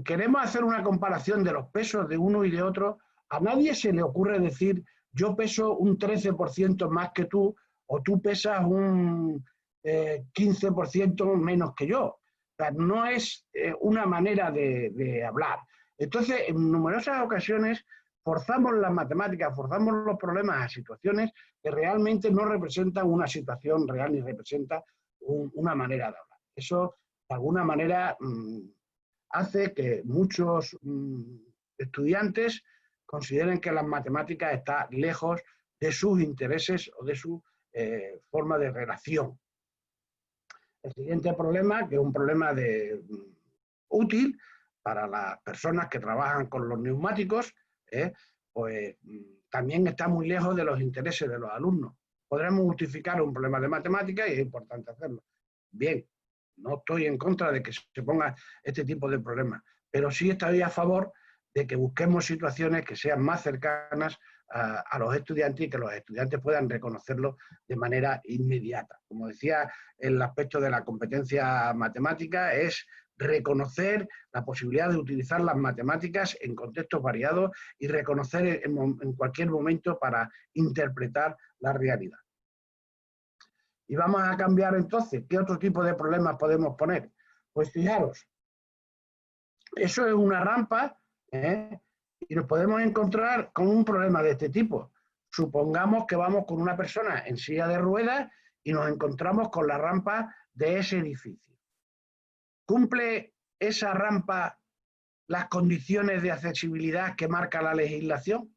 queremos hacer una comparación de los pesos de uno y de otro, a nadie se le ocurre decir: yo peso un 13% más que tú, o tú pesas un 15% menos que yo. O sea, no es una manera de hablar. Entonces, en numerosas ocasiones forzamos las matemáticas, forzamos los problemas a situaciones que realmente no representan una situación real ni representa una manera de hablar. Eso, de alguna manera, hace que muchos estudiantes consideren que las matemáticas están lejos de sus intereses o de su forma de relación. El siguiente problema, que es un problema útil para las personas que trabajan con los neumáticos, pues también está muy lejos de los intereses de los alumnos. Podremos justificar un problema de matemáticas y es importante hacerlo. Bien, no estoy en contra de que se ponga este tipo de problemas, pero sí estoy a favor de que busquemos situaciones que sean más cercanas a los estudiantes y que los estudiantes puedan reconocerlo de manera inmediata. Como decía, el aspecto de la competencia matemática es reconocer la posibilidad de utilizar las matemáticas en contextos variados y reconocer en cualquier momento para interpretar la realidad. Y vamos a cambiar entonces, ¿qué otro tipo de problemas podemos poner? Pues fijaros, eso es una rampa, y nos podemos encontrar con un problema de este tipo. Supongamos que vamos con una persona en silla de ruedas y nos encontramos con la rampa de ese edificio. ¿Cumple esa rampa las condiciones de accesibilidad que marca la legislación?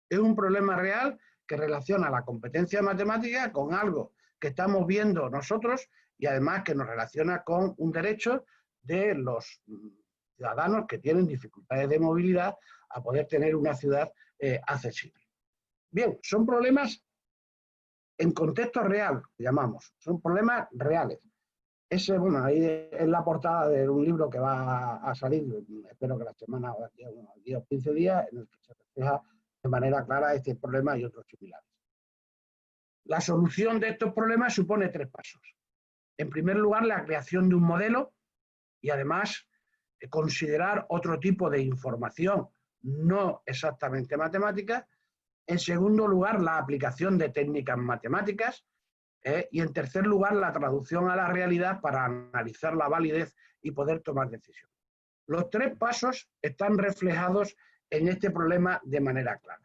Es un problema real que relaciona la competencia matemática con algo que estamos viendo nosotros y además que nos relaciona con un derecho de los ciudadanos que tienen dificultades de movilidad a poder tener una ciudad accesible. Bien, son problemas en contexto real, llamamos, son problemas reales. Ese, bueno, ahí es la portada de un libro que va a salir, espero que la semana o 10 o 15 días, en el que se refleja de manera clara este problema y otros similares. La solución de estos problemas supone 3 pasos. En primer lugar, la creación de un modelo y además considerar otro tipo de información no exactamente matemática. En segundo lugar, la aplicación de técnicas matemáticas. Y en tercer lugar, la traducción a la realidad para analizar la validez y poder tomar decisiones. Los 3 pasos están reflejados en este problema de manera clara.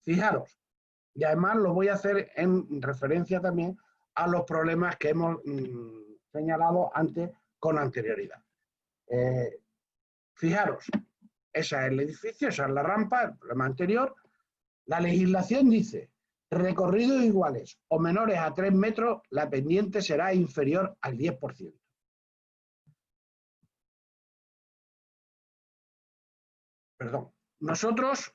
Fijaros, y además lo voy a hacer en referencia también a los problemas que hemos señalado antes con anterioridad. Fijaros, ese es el edificio, esa es la rampa, el problema anterior. La legislación dice: recorridos iguales o menores a 3 metros, la pendiente será inferior al 10%. Perdón. Nosotros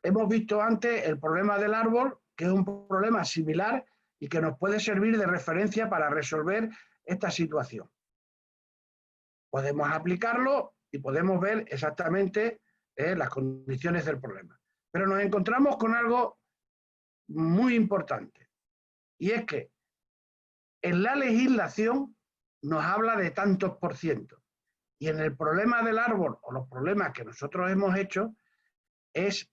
hemos visto antes el problema del árbol, que es un problema similar y que nos puede servir de referencia para resolver esta situación. Podemos aplicarlo y podemos ver exactamente las condiciones del problema. Pero nos encontramos con algo muy importante, y es que en la legislación nos habla de tantos por ciento, y en el problema del árbol, o los problemas que nosotros hemos hecho, es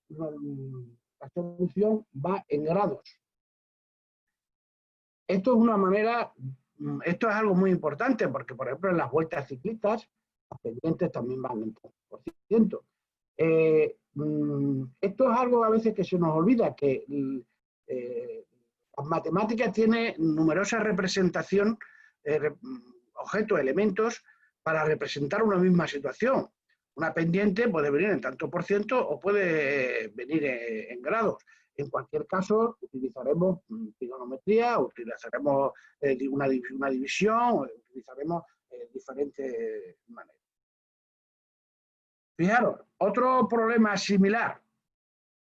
la solución va en grados. Esto es una manera, esto es algo muy importante, porque por ejemplo en las vueltas ciclistas, las pendientes también van en 30%. Esto es algo a veces que se nos olvida, que las matemáticas tienen numerosa representación, objetos, elementos, para representar una misma situación. Una pendiente puede venir en tanto por ciento o puede venir en grados. En cualquier caso, utilizaremos trigonometría, utilizaremos una división, utilizaremos diferentes maneras. Fijaros, otro problema similar.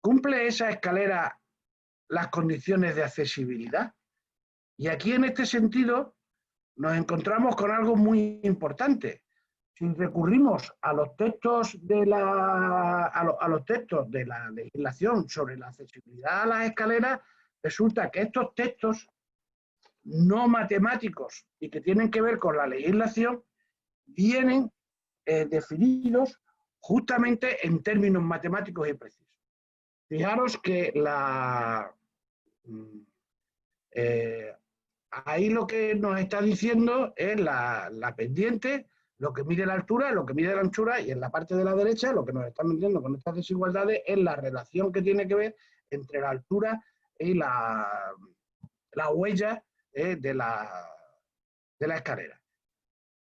¿Cumple esa escalera las condiciones de accesibilidad? Y aquí, en este sentido, nos encontramos con algo muy importante. Si recurrimos a los textos de la legislación sobre la accesibilidad a las escaleras, resulta que estos textos no matemáticos y que tienen que ver con la legislación vienen definidos justamente en términos matemáticos y precisos. Fijaros que ahí lo que nos está diciendo es la pendiente, lo que mide la altura, lo que mide la anchura, y en la parte de la derecha lo que nos están midiendo con estas desigualdades es la relación que tiene que ver entre la altura y la huella de la escalera.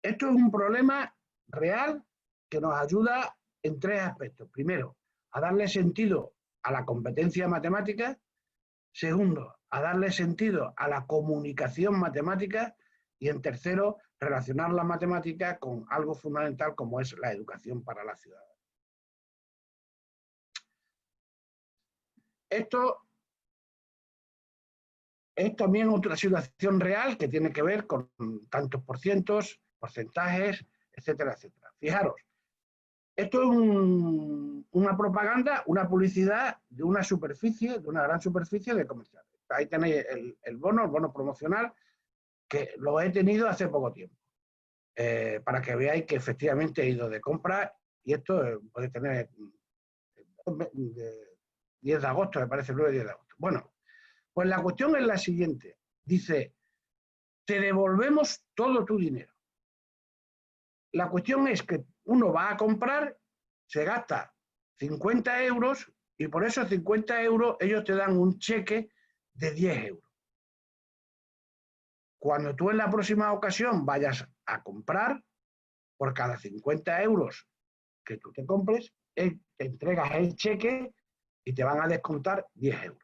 Esto es un problema real que nos ayuda en tres aspectos. Primero, a darle sentido a la competencia matemática. Segundo, a darle sentido a la comunicación matemática. Y en tercero, relacionar la matemática con algo fundamental como es la educación para la ciudadanía. Esto es también otra situación real que tiene que ver con tantos por cientos, porcentajes, etcétera, etcétera. Fijaros, esto es una propaganda, una publicidad de una superficie, de una gran superficie de comercial. Ahí tenéis el bono promocional, que lo he tenido hace poco tiempo, para que veáis que efectivamente he ido de compra, y esto puede tener 10 de agosto, me parece, 9 de 10 de agosto. Bueno, pues la cuestión es la siguiente. Dice, te devolvemos todo tu dinero. La cuestión es que uno va a comprar, se gasta 50 euros, y por esos 50 euros ellos te dan un cheque de 10 euros. Cuando tú en la próxima ocasión vayas a comprar, por cada 50 euros que tú te compres, te entregas el cheque y te van a descontar 10 euros.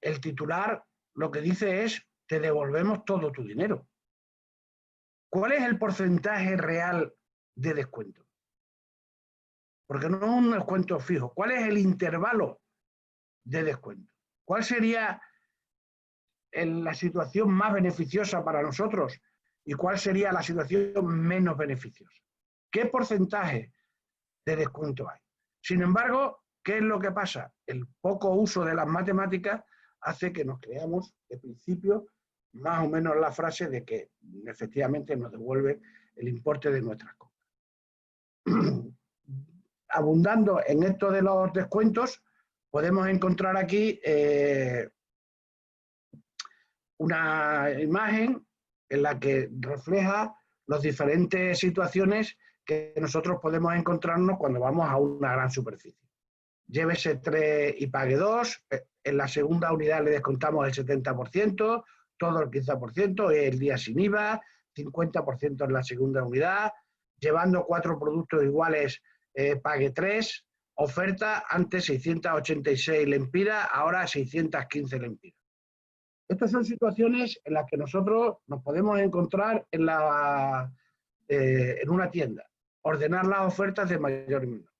El titular lo que dice es, te devolvemos todo tu dinero. ¿Cuál es el porcentaje real de descuento? Porque no es un descuento fijo. ¿Cuál es el intervalo de descuento? ¿Cuál sería la situación más beneficiosa para nosotros y cuál sería la situación menos beneficiosa? ¿Qué porcentaje de descuento hay? Sin embargo, ¿qué es lo que pasa? El poco uso de las matemáticas hace que nos creamos, de principio, más o menos la frase de que efectivamente nos devuelve el importe de nuestras compras. Abundando en esto de los descuentos, podemos encontrar aquí una imagen en la que refleja las diferentes situaciones que nosotros podemos encontrarnos cuando vamos a una gran superficie. Llévese 3 y pague 2, en la segunda unidad le descontamos el 70%, todo el 15%, el día sin IVA, 50% en la segunda unidad, llevando 4 productos iguales, pague 3, oferta antes 686 lempiras, ahora 615 lempiras. Estas son situaciones en las que nosotros nos podemos encontrar en una tienda, ordenar las ofertas de mayor y menor.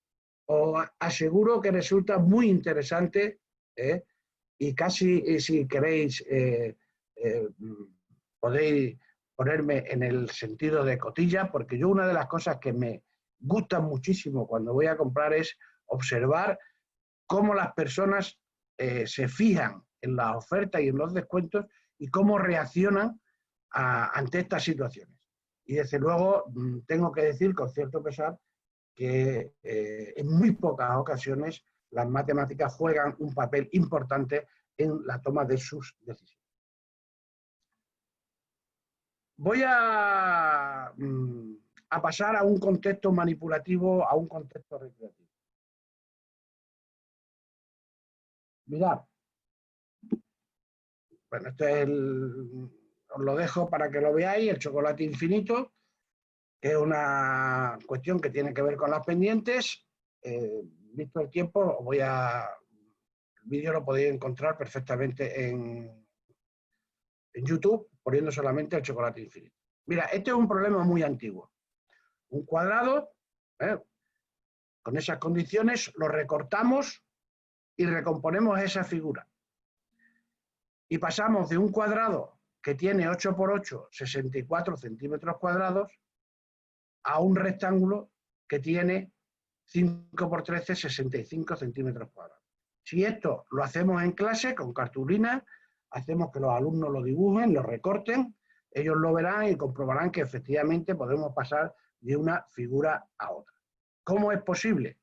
Os aseguro que resulta muy interesante, y casi si queréis podéis ponerme en el sentido de cotilla, porque yo una de las cosas que me gusta muchísimo cuando voy a comprar es observar cómo las personas se fijan en las ofertas y en los descuentos y cómo reaccionan ante estas situaciones. Y desde luego tengo que decir con cierto pesar que en muy pocas ocasiones las matemáticas juegan un papel importante en la toma de sus decisiones. Voy a pasar a un contexto manipulativo, a un contexto recreativo. Mirad. Bueno, esto es os lo dejo para que lo veáis, el chocolate infinito, que es una cuestión que tiene que ver con las pendientes. Visto el tiempo, el vídeo lo podéis encontrar perfectamente en YouTube, poniendo solamente el chocolate infinito. Mira, este es un problema muy antiguo. Un cuadrado, con esas condiciones, lo recortamos y recomponemos esa figura. Y pasamos de un cuadrado que tiene 8 por 8, 64 centímetros cuadrados, a un rectángulo que tiene 5 por 13, 65 centímetros cuadrados. Si esto lo hacemos en clase con cartulina, hacemos que los alumnos lo dibujen, lo recorten, ellos lo verán y comprobarán que efectivamente podemos pasar de una figura a otra. ¿Cómo es posible?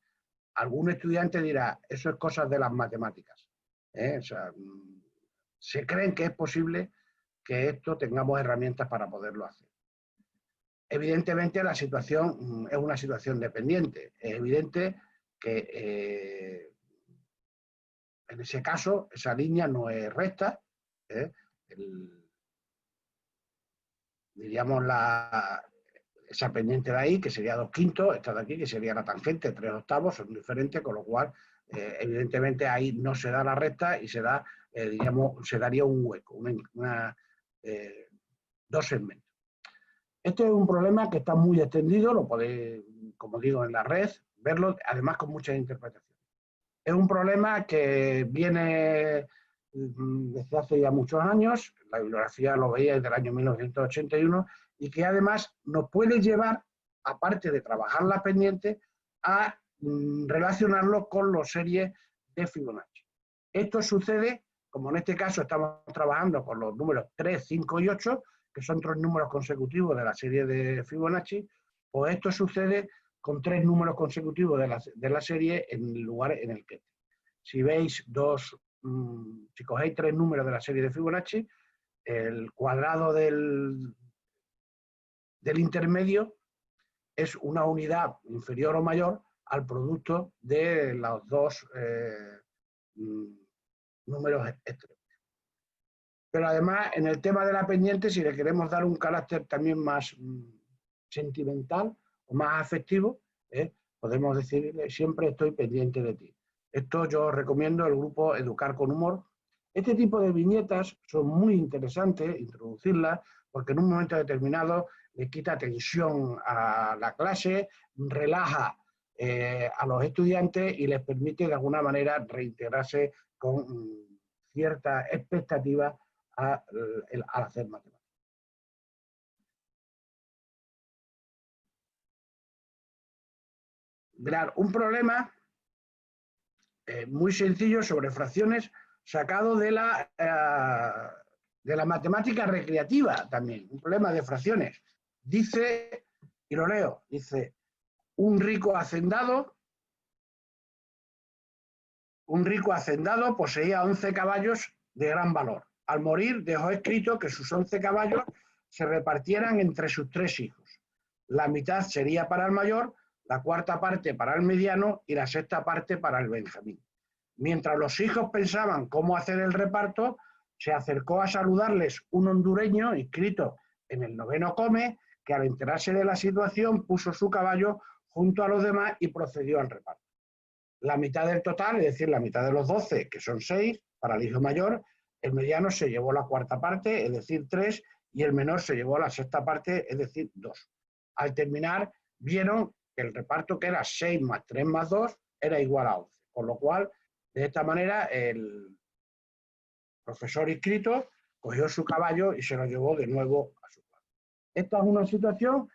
Algún estudiante dirá, eso es cosa de las matemáticas. O sea, se creen que es posible que esto tengamos herramientas para poderlo hacer. Evidentemente la situación es una situación dependiente. Es evidente que en ese caso esa línea no es recta. Diríamos esa pendiente de ahí, que sería 2/5, esta de aquí, que sería la tangente, 3/8, son diferentes, con lo cual evidentemente ahí no se da la recta y se da, digamos, se daría un hueco, dos segmentos. Este es un problema que está muy extendido, lo podéis, como digo, en la red, verlo, además con muchas interpretaciones. Es un problema que viene desde hace ya muchos años, la bibliografía lo veía desde el año 1981, y que además nos puede llevar, aparte de trabajar la pendiente, a relacionarlo con las series de Fibonacci. Esto sucede, como en este caso estamos trabajando con los números 3, 5 y 8, que son 3 números consecutivos de la serie de Fibonacci, pues esto sucede con 3 números consecutivos de la serie en el lugar en el que esté. Si veis si cogéis 3 números de la serie de Fibonacci, el cuadrado del intermedio es una unidad inferior o mayor al producto de los dos números extremos. Pero además, en el tema de la pendiente, si le queremos dar un carácter también más sentimental o más afectivo, podemos decirle siempre estoy pendiente de ti. Esto yo os recomiendo el grupo Educar con Humor. Este tipo de viñetas son muy interesantes, introducirlas, porque en un momento determinado le quita tensión a la clase, relaja a los estudiantes y les permite de alguna manera reintegrarse con cierta expectativa al hacer matemáticas. Mirad, un problema muy sencillo sobre fracciones sacado de la matemática recreativa también, un problema de fracciones. Dice, y lo leo, dice, un rico hacendado poseía 11 caballos de gran valor. Al morir dejó escrito que sus 11 caballos se repartieran entre sus 3 hijos. La mitad sería para el mayor, la cuarta parte para el mediano y la sexta parte para el benjamín. Mientras los hijos pensaban cómo hacer el reparto, se acercó a saludarles un hondureño inscrito en el 9º Come, que al enterarse de la situación puso su caballo junto a los demás y procedió al reparto. La mitad del total, es decir, la mitad de los 12, que son 6, para el hijo mayor, el mediano se llevó la cuarta parte, es decir, 3, y el menor se llevó la sexta parte, es decir, 2. Al terminar, vieron que el reparto, que era 6 más 3 más 2, era igual a 11. Con lo cual, de esta manera, el profesor inscrito cogió su caballo y se lo llevó de nuevo a su padre. Esta es una situación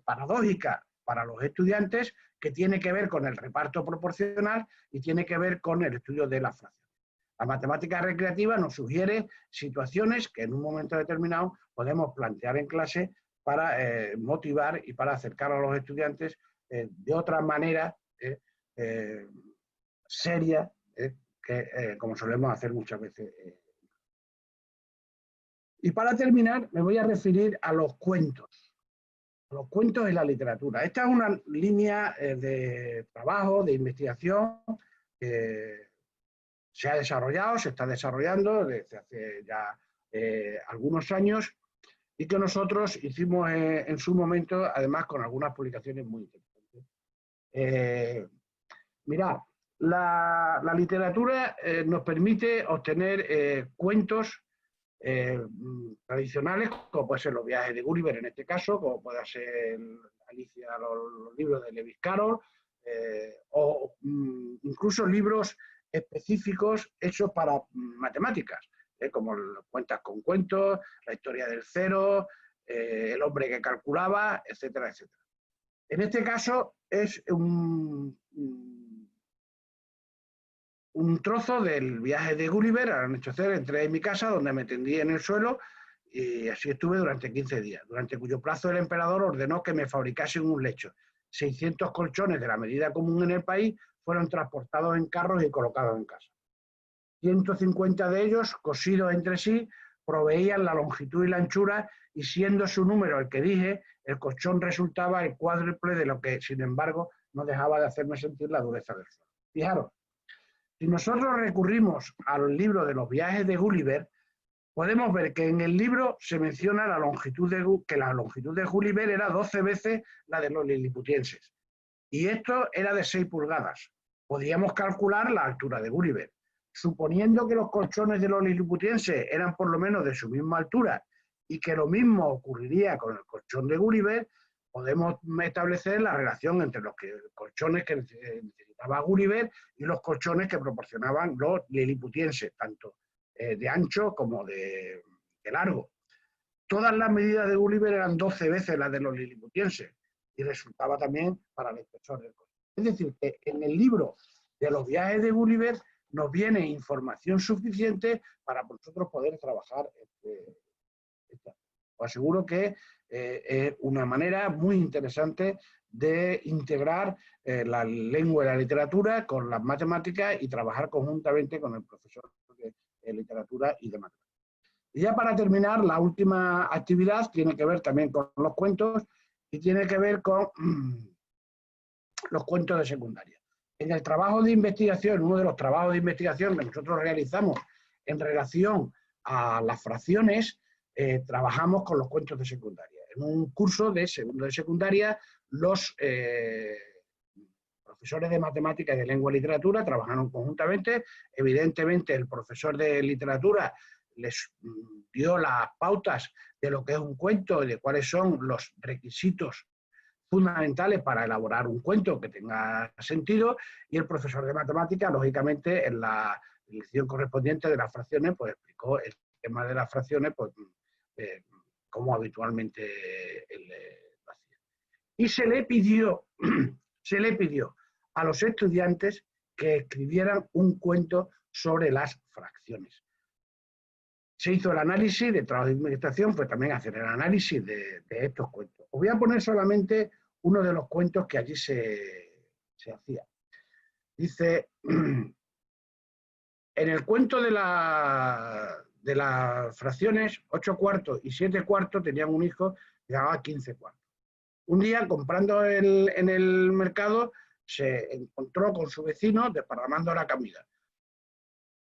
paradójica para los estudiantes que tiene que ver con el reparto proporcional y tiene que ver con el estudio de la fracción. La matemática recreativa nos sugiere situaciones que en un momento determinado podemos plantear en clase para motivar y para acercar a los estudiantes de otra manera seria, que como solemos hacer muchas veces. Y para terminar, me voy a referir a los cuentos en la literatura. Esta es una línea de trabajo, de investigación que se ha desarrollado, se está desarrollando desde hace ya algunos años y que nosotros hicimos en su momento, además con algunas publicaciones muy interesantes. Mirad, la literatura nos permite obtener cuentos tradicionales, como pueden ser los viajes de Gulliver en este caso, como puede ser Alicia, los libros de Lewis Carroll, o incluso libros específicos hechos para matemáticas, como Cuentas con cuentos, La historia del cero, El hombre que calculaba, etcétera, etcétera. En este caso es un trozo del viaje de Gulliver al anochecer. Entré en mi casa, donde me tendí en el suelo, y así estuve durante 15 días, durante cuyo plazo el emperador ordenó que me fabricasen un lecho. 600 colchones de la medida común en el país fueron transportados en carros y colocados en casa. 150 de ellos, cosidos entre sí, proveían la longitud y la anchura, y siendo su número el que dije, el colchón resultaba el cuádruple de lo que, sin embargo, no dejaba de hacerme sentir la dureza del suelo. Fijaros, si nosotros recurrimos al libro de los viajes de Gulliver, podemos ver que en el libro se menciona que la longitud de Gulliver era 12 veces la de los liliputienses. Y esto era de 6 pulgadas. Podíamos calcular la altura de Gulliver. Suponiendo que los colchones de los liliputienses eran por lo menos de su misma altura y que lo mismo ocurriría con el colchón de Gulliver, podemos establecer la relación entre los colchones que necesitaba Gulliver y los colchones que proporcionaban los liliputienses, tanto de ancho como de largo. Todas las medidas de Gulliver eran 12 veces las de los liliputienses y resultaba también para el espesor del colchón. Es decir, que en el libro de los viajes de Gulliver nos viene información suficiente para nosotros poder trabajar. Os aseguro que es una manera muy interesante de integrar la lengua y la literatura con las matemáticas y trabajar conjuntamente con el profesor de literatura y de matemáticas. Y ya para terminar, la última actividad tiene que ver también con los cuentos y tiene que ver con los cuentos de secundaria. En el trabajo de investigación, uno de los trabajos de investigación que nosotros realizamos en relación a las fracciones, trabajamos con los cuentos de secundaria. En un curso de segundo de secundaria, los profesores de matemáticas y de lengua y literatura trabajaron conjuntamente. Evidentemente, el profesor de literatura les dio las pautas de lo que es un cuento y de cuáles son los requisitos fundamentales para elaborar un cuento que tenga sentido, y el profesor de matemáticas, lógicamente, en la lección correspondiente de las fracciones, pues explicó el tema de las fracciones, pues como habitualmente él lo hacía. Y se le pidió a los estudiantes que escribieran un cuento sobre las fracciones. Se hizo el análisis de trabajo de investigación, pues también hacer el análisis de estos cuentos. Os voy a poner solamente uno de los cuentos que allí se hacía. Dice, en el cuento de las fracciones, 8 cuartos y 7 cuartos tenían un hijo que llamaba 15 cuartos. Un día, comprando en el mercado, se encontró con su vecino desparramando la comida.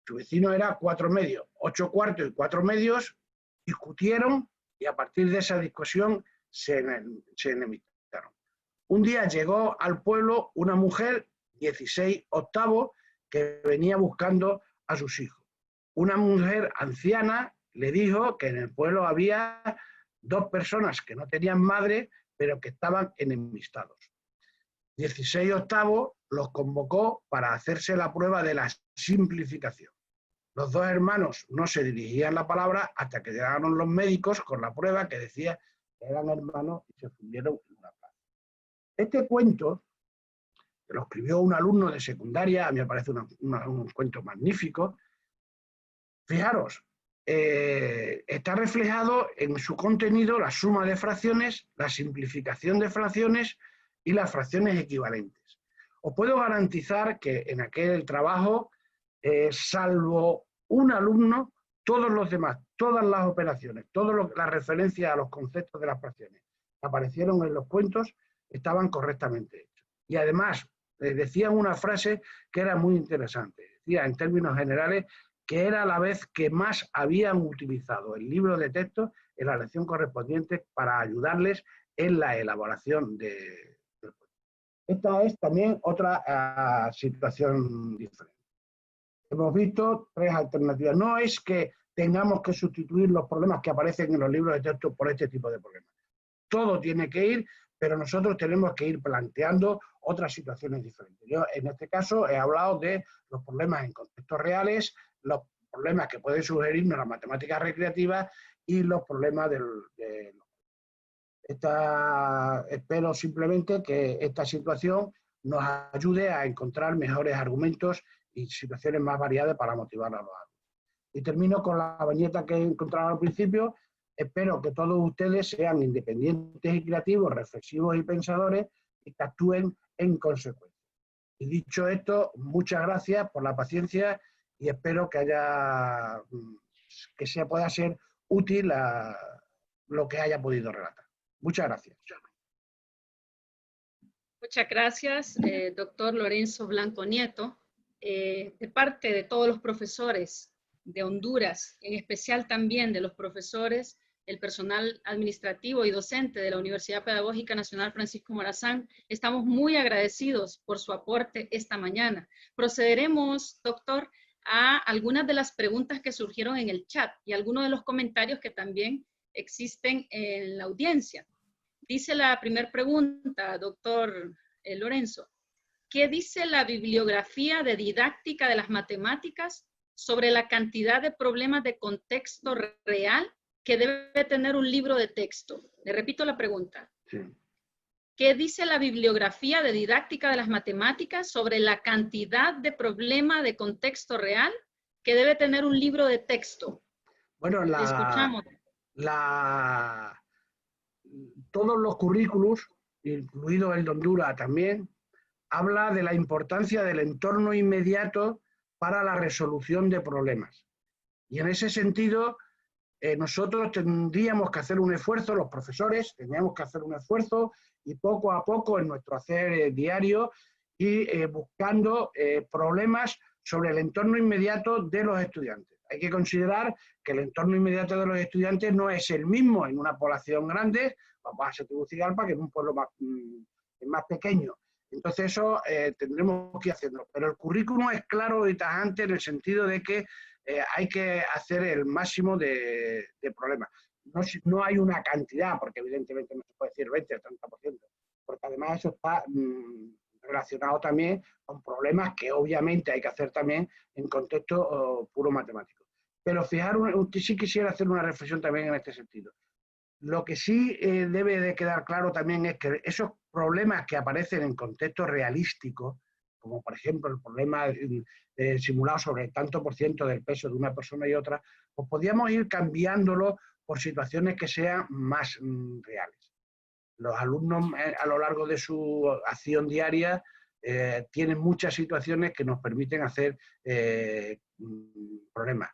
Su vecino era 4 medios, 8 cuartos y 4 medios, discutieron y a partir de esa discusión se enemistaron. Un día llegó al pueblo una mujer, 16 octavos, que venía buscando a sus hijos. Una mujer anciana le dijo que en el pueblo había 2 personas que no tenían madre, pero que estaban enemistados. 16 octavos los convocó para hacerse la prueba de la simplificación. Los 2 hermanos no se dirigían la palabra hasta que llegaron los médicos con la prueba que decía eran hermanos y se fundieron en una plaza. Este cuento, que lo escribió un alumno de secundaria, a mí me parece un cuento magnífico. Fijaros, está reflejado en su contenido la suma de fracciones, la simplificación de fracciones y las fracciones equivalentes. Os puedo garantizar que en aquel trabajo, salvo un alumno, todos los demás, todas las operaciones, todas las referencias a los conceptos de las fracciones que aparecieron en los cuentos estaban correctamente hechos. Y además, decían una frase que era muy interesante. Decía, en términos generales, que era la vez que más habían utilizado el libro de texto en la lección correspondiente para ayudarles en la elaboración del cuento. Esta es también otra situación diferente. Hemos visto tres alternativas. No es que tengamos que sustituir los problemas que aparecen en los libros de texto por este tipo de problemas. Todo tiene que ir, pero nosotros tenemos que ir planteando otras situaciones diferentes. Yo, en este caso, he hablado de los problemas en contextos reales, los problemas que pueden sugerirnos las matemáticas recreativas y los problemas espero simplemente que esta situación nos ayude a encontrar mejores argumentos y situaciones más variadas para motivar a los alumnos. Y termino con la viñeta que he encontrado al principio. Espero que todos ustedes sean independientes y creativos, reflexivos y pensadores y que actúen en consecuencia. Y dicho esto, muchas gracias por la paciencia y espero que se pueda ser útil lo que haya podido relatar. Muchas gracias.
Muchas gracias, doctor Lorenzo Blanco Nieto. De parte de todos los profesores de Honduras, en especial también de los profesores, el personal administrativo y docente de la Universidad Pedagógica Nacional Francisco Morazán, estamos muy agradecidos por su aporte esta mañana. Procederemos, doctor, a algunas de las preguntas que surgieron en el chat y algunos de los comentarios que también existen en la audiencia. Dice la primera pregunta, doctor Lorenzo, ¿qué dice la bibliografía de didáctica de las matemáticas sobre la cantidad de problemas de contexto real que debe tener un libro de texto? Le repito la pregunta.
Sí.
¿Qué dice la bibliografía de didáctica de las matemáticas sobre la cantidad de problemas de contexto real que debe tener un libro de texto?
Bueno,
Escuchamos.
Todos los currículos, incluido el de Honduras también, habla de la importancia del entorno inmediato para la resolución de problemas. Y en ese sentido, nosotros tendríamos que hacer un esfuerzo, los profesores tendríamos que hacer un esfuerzo y poco a poco en nuestro hacer diario y buscando problemas sobre el entorno inmediato de los estudiantes. Hay que considerar que el entorno inmediato de los estudiantes no es el mismo en una población grande, vamos a Tegucigalpa, que en un pueblo más pequeño. Entonces eso tendremos que hacerlo. Pero el currículum es claro y tajante en el sentido de que hay que hacer el máximo de problemas. No hay una cantidad, porque evidentemente no se puede decir 20 o 30%, porque además eso está relacionado también con problemas que obviamente hay que hacer también en contexto puro matemático. Pero fijaros, sí quisiera hacer una reflexión también en este sentido. Lo que sí debe de quedar claro también es que esos problemas que aparecen en contextos realísticos, como por ejemplo el problema simulado sobre el tanto por ciento del peso de una persona y otra, pues podríamos ir cambiándolo por situaciones que sean más reales. Los alumnos a lo largo de su acción diaria tienen muchas situaciones que nos permiten hacer problemas.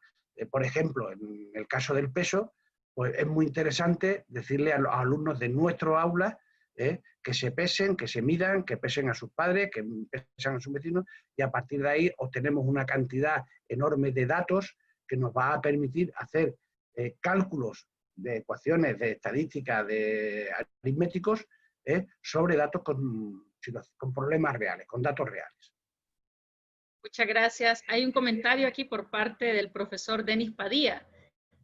Por ejemplo, en el caso del peso, pues es muy interesante decirle a los alumnos de nuestro aula que se pesen, que se midan, que pesen a sus padres, que pesen a sus vecinos, y a partir de ahí obtenemos una cantidad enorme de datos que nos va a permitir hacer cálculos de ecuaciones, de estadística, de aritméticos, sobre datos con problemas reales, con datos reales.
Muchas gracias. Hay un comentario aquí por parte del profesor Denis Padilla.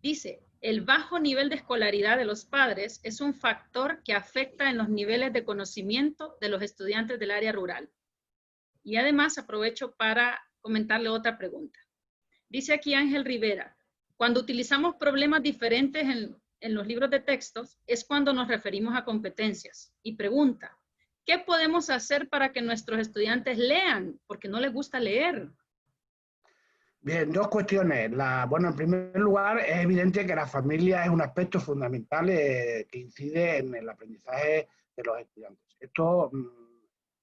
Dice, el bajo nivel de escolaridad de los padres es un factor que afecta en los niveles de conocimiento de los estudiantes del área rural. Y además aprovecho para comentarle otra pregunta. Dice aquí Ángel Rivera, cuando utilizamos problemas diferentes en los libros de textos es cuando nos referimos a competencias. Y pregunta, ¿qué podemos hacer para que nuestros estudiantes lean? Porque no les gusta leer.
Bien, dos cuestiones. Bueno, en primer lugar, es evidente que la familia es un aspecto fundamental que incide en el aprendizaje de los estudiantes. Esto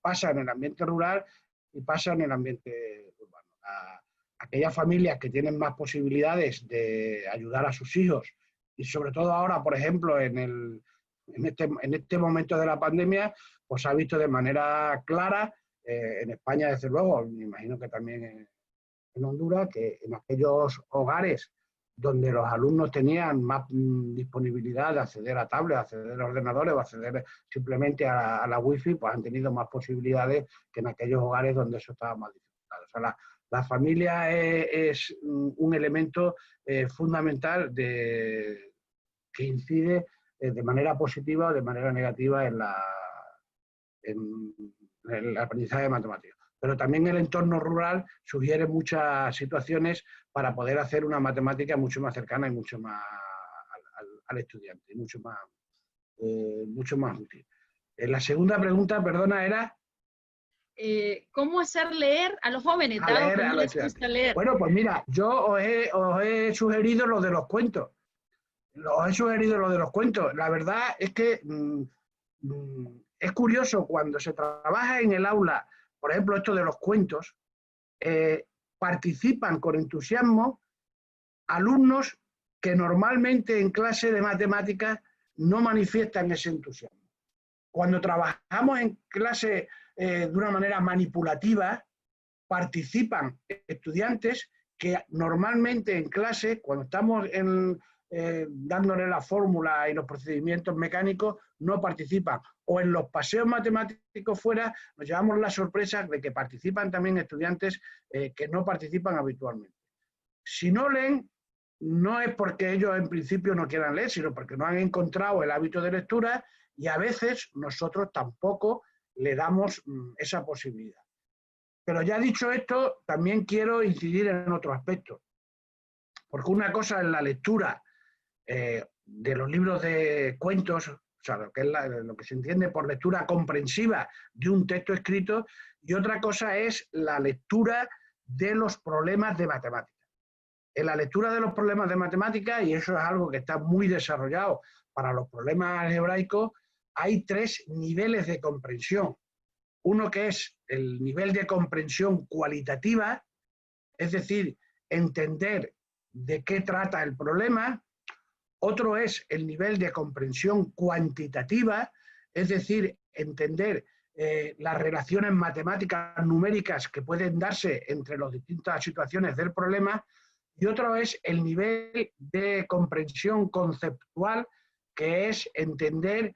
pasa en el ambiente rural y pasa en el ambiente urbano. Aquellas familias que tienen más posibilidades de ayudar a sus hijos, y sobre todo ahora, por ejemplo, en este momento de la pandemia, pues se ha visto de manera clara, en España, desde luego, me imagino que también en Honduras, que en aquellos hogares donde los alumnos tenían más disponibilidad de acceder a tablets, acceder a ordenadores o acceder simplemente a la wifi, pues han tenido más posibilidades que en aquellos hogares donde eso estaba más dificultado. O sea, la familia es un elemento fundamental que incide de manera positiva o de manera negativa en el aprendizaje de matemáticas. Pero también el entorno rural sugiere muchas situaciones para poder hacer una matemática mucho más cercana y mucho más al estudiante, mucho más útil. La segunda pregunta, perdona, era...
¿Cómo hacer leer a los jóvenes, dado que no les gusta leer?
Bueno, pues mira, yo os he sugerido lo de los cuentos. La verdad es que es curioso cuando se trabaja en el aula, por ejemplo, esto de los cuentos, participan con entusiasmo alumnos que normalmente en clase de matemáticas no manifiestan ese entusiasmo. Cuando trabajamos en clase de una manera manipulativa, participan estudiantes que normalmente en clase, cuando estamos dándole la fórmula y los procedimientos mecánicos, no participan. O en los paseos matemáticos fuera, nos llevamos la sorpresa de que participan también estudiantes que no participan habitualmente. Si no leen, no es porque ellos en principio no quieran leer, sino porque no han encontrado el hábito de lectura y a veces nosotros tampoco le damos esa posibilidad. Pero ya dicho esto, también quiero incidir en otro aspecto. Porque una cosa es la lectura de los libros de cuentos, o sea, lo que es lo que se entiende por lectura comprensiva de un texto escrito, y otra cosa es la lectura de los problemas de matemáticas. En la lectura de los problemas de matemáticas, y eso es algo que está muy desarrollado para los problemas algebraicos, hay 3 niveles de comprensión. Uno que es el nivel de comprensión cualitativa, es decir, entender de qué trata el problema. Otro es el nivel de comprensión cuantitativa, es decir, entender las relaciones matemáticas numéricas que pueden darse entre las distintas situaciones del problema. Y otro es el nivel de comprensión conceptual, que es entender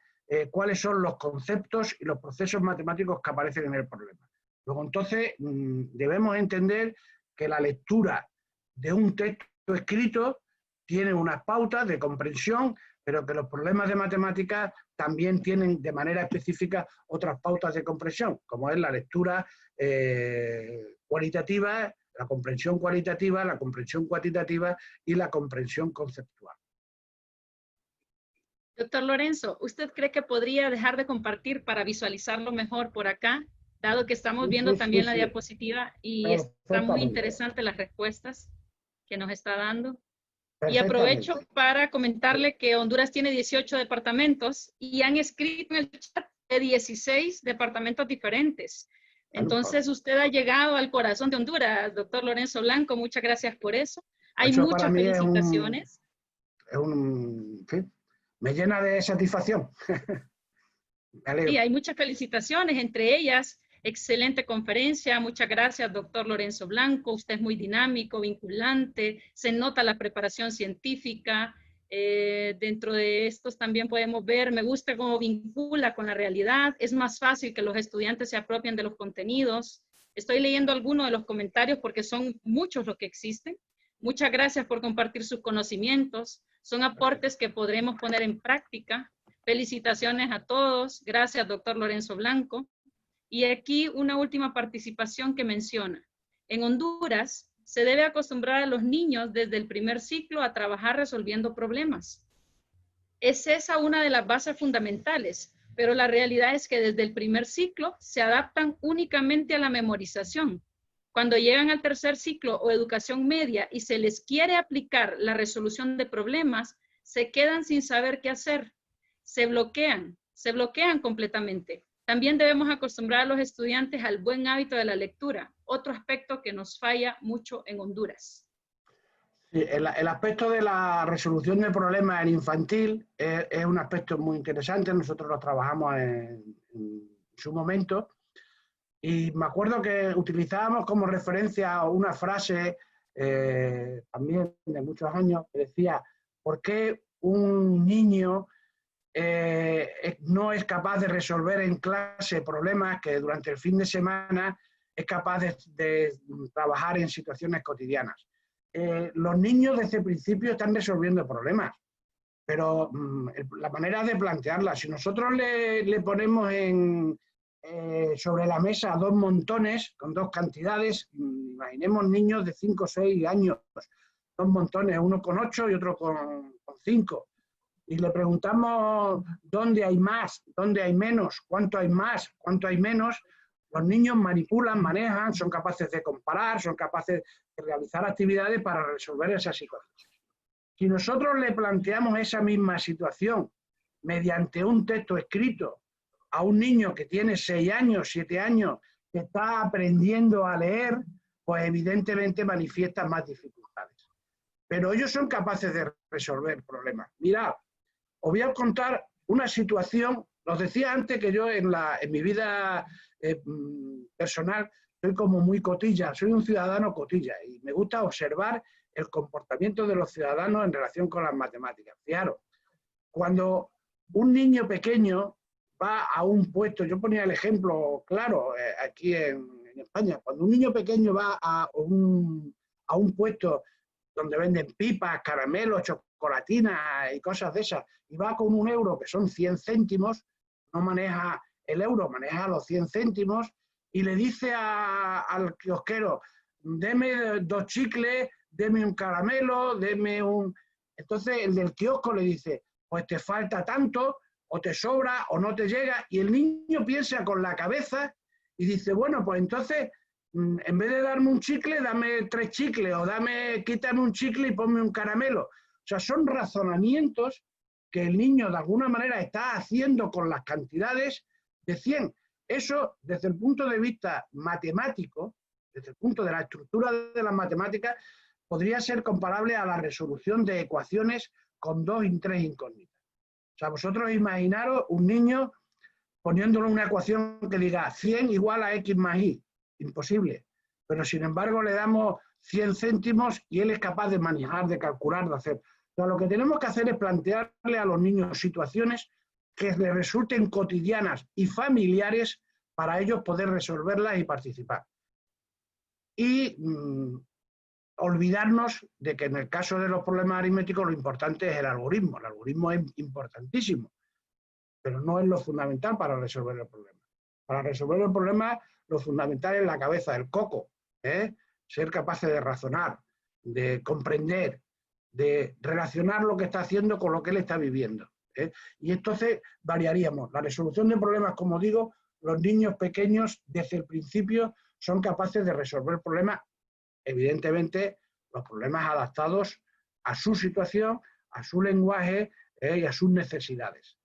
cuáles son los conceptos y los procesos matemáticos que aparecen en el problema. Luego, entonces, debemos entender que la lectura de un texto escrito tiene unas pautas de comprensión, pero que los problemas de matemáticas también tienen de manera específica otras pautas de comprensión, como es la lectura cualitativa, la comprensión cualitativa, la comprensión cuantitativa y la comprensión conceptual.
Doctor Lorenzo, ¿usted cree que podría dejar de compartir para visualizarlo mejor por acá, dado que estamos viendo también la diapositiva y está muy interesante las respuestas que nos está dando? Y aprovecho para comentarle que Honduras tiene 18 departamentos y han escrito en el chat de 16 departamentos diferentes. Entonces usted ha llegado al corazón de Honduras, doctor Lorenzo Blanco, muchas gracias por eso. Hay muchas felicitaciones.
Sí, me llena de satisfacción.
Sí, hay muchas felicitaciones, entre ellas, excelente conferencia, muchas gracias, doctor Lorenzo Blanco, usted es muy dinámico, vinculante, se nota la preparación científica, dentro de estos también podemos ver, me gusta cómo vincula con la realidad, es más fácil que los estudiantes se apropien de los contenidos. Estoy leyendo algunos de los comentarios porque son muchos los que existen. Muchas gracias por compartir sus conocimientos, son aportes que podremos poner en práctica. Felicitaciones a todos, gracias doctor Lorenzo Blanco. Y aquí una última participación que menciona. En Honduras se debe acostumbrar a los niños desde el primer ciclo a trabajar resolviendo problemas. Es esa una de las bases fundamentales, pero la realidad es que desde el primer ciclo se adaptan únicamente a la memorización. Cuando llegan al tercer ciclo o educación media y se les quiere aplicar la resolución de problemas, se quedan sin saber qué hacer, se bloquean completamente. También debemos acostumbrar a los estudiantes al buen hábito de la lectura, otro aspecto que nos falla mucho en Honduras.
Sí, el aspecto de la resolución de problemas en infantil es un aspecto muy interesante. Nosotros lo trabajamos en su momento y me acuerdo que utilizábamos como referencia una frase también de muchos años que decía: ¿por qué un niño no es capaz de resolver en clase problemas que durante el fin de semana es capaz de trabajar en situaciones cotidianas? Los niños desde el principio están resolviendo problemas, pero la manera de plantearlas, si nosotros le ponemos sobre la mesa dos montones con dos cantidades, imaginemos niños de 5 o 6 años, dos montones, uno con 8 y otro con 5, y le preguntamos dónde hay más, dónde hay menos, cuánto hay más, cuánto hay menos, los niños manipulan, manejan, son capaces de comparar, son capaces de realizar actividades para resolver esas situaciones. Si nosotros le planteamos esa misma situación mediante un texto escrito a un niño que tiene 6 años, 7 años, que está aprendiendo a leer, pues evidentemente manifiesta más dificultades. Pero ellos son capaces de resolver problemas. Mirad, os voy a contar una situación. Os decía antes que yo en mi vida personal soy como muy cotilla, soy un ciudadano cotilla y me gusta observar el comportamiento de los ciudadanos en relación con las matemáticas. Fijaros, cuando un niño pequeño va a un puesto, yo ponía el ejemplo claro aquí en España, cuando un niño pequeño va a un puesto donde venden pipas, caramelos, chocolatinas y cosas de esas, y va con 1 euro, que son 100 céntimos, no maneja el euro, maneja los 100 céntimos, y le dice al kiosquero: deme 2 chicles, deme un caramelo, deme un... Entonces el del kiosco le dice: pues te falta tanto, o te sobra, o no te llega, y el niño piensa con la cabeza y dice: bueno, pues entonces, en vez de darme un chicle, dame 3 chicles, o quítame un chicle y ponme un caramelo. O sea, son razonamientos que el niño de alguna manera está haciendo con las cantidades de 100. Eso, desde el punto de vista matemático, desde el punto de la estructura de las matemáticas, podría ser comparable a la resolución de ecuaciones con 2 y 3 incógnitas. O sea, vosotros imaginaros un niño poniéndole una ecuación que diga 100 igual a x más y. Imposible. Pero sin embargo le damos 100 céntimos y él es capaz de manejar, de calcular, de hacer. O sea, lo que tenemos que hacer es plantearle a los niños situaciones que les resulten cotidianas y familiares para ellos poder resolverlas y participar. Y olvidarnos de que en el caso de los problemas aritméticos lo importante es el algoritmo. El algoritmo es importantísimo, pero no es lo fundamental para resolver el problema. Para resolver el problema, lo fundamental es la cabeza, el coco, ser capaces de razonar, de comprender, de relacionar lo que está haciendo con lo que él está viviendo. Y entonces variaríamos. La resolución de problemas, como digo, los niños pequeños desde el principio son capaces de resolver problemas, evidentemente los problemas adaptados a su situación, a su lenguaje y a sus necesidades.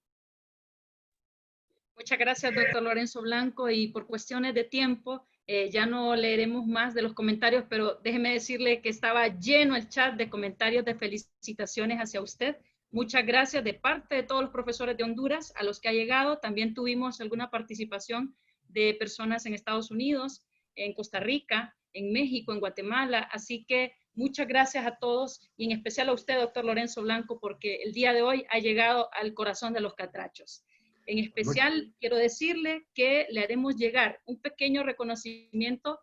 Muchas gracias, doctor Lorenzo Blanco, y por cuestiones de tiempo ya no leeremos más de los comentarios, pero déjeme decirle que estaba lleno el chat de comentarios de felicitaciones hacia usted. Muchas gracias de parte de todos los profesores de Honduras a los que ha llegado. También tuvimos alguna participación de personas en Estados Unidos, en Costa Rica, en México, en Guatemala. Así que muchas gracias a todos y en especial a usted, doctor Lorenzo Blanco, porque el día de hoy ha llegado al corazón de los catrachos. En especial, quiero decirle que le haremos llegar un pequeño reconocimiento,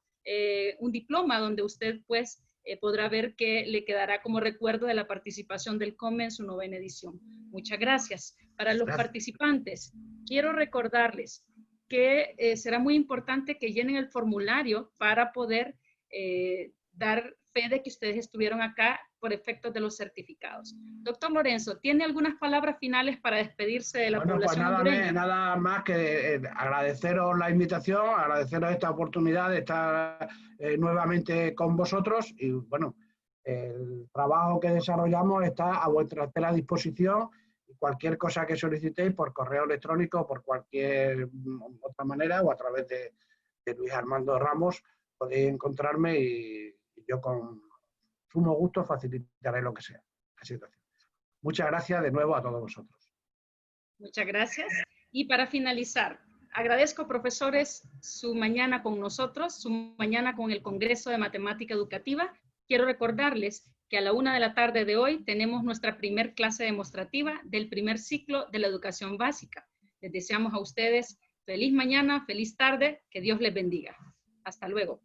un diploma donde usted pues podrá ver que le quedará como recuerdo de la participación del COME en su 9ª edición. Muchas gracias. Para los participantes, quiero recordarles que será muy importante que llenen el formulario para poder dar fe de que ustedes estuvieron acá por efectos de los certificados. Doctor Lorenzo, ¿tiene algunas palabras finales para despedirse de la población hondureña?
Pues nada más que agradeceros la invitación, agradeceros esta oportunidad de estar nuevamente con vosotros y bueno, el trabajo que desarrollamos está a vuestra entera disposición y cualquier cosa que solicitéis por correo electrónico, por cualquier otra manera o a través de Luis Armando Ramos podéis encontrarme y yo con sumo gusto facilitaré lo que sea la situación. Muchas gracias de nuevo a todos vosotros.
Muchas gracias. Y para finalizar, agradezco, profesores, su mañana con nosotros, su mañana con el Congreso de Matemática Educativa. Quiero recordarles que a la 1 de la tarde de hoy tenemos nuestra primer clase demostrativa del primer ciclo de la educación básica. Les deseamos a ustedes feliz mañana, feliz tarde, que Dios les bendiga. Hasta luego.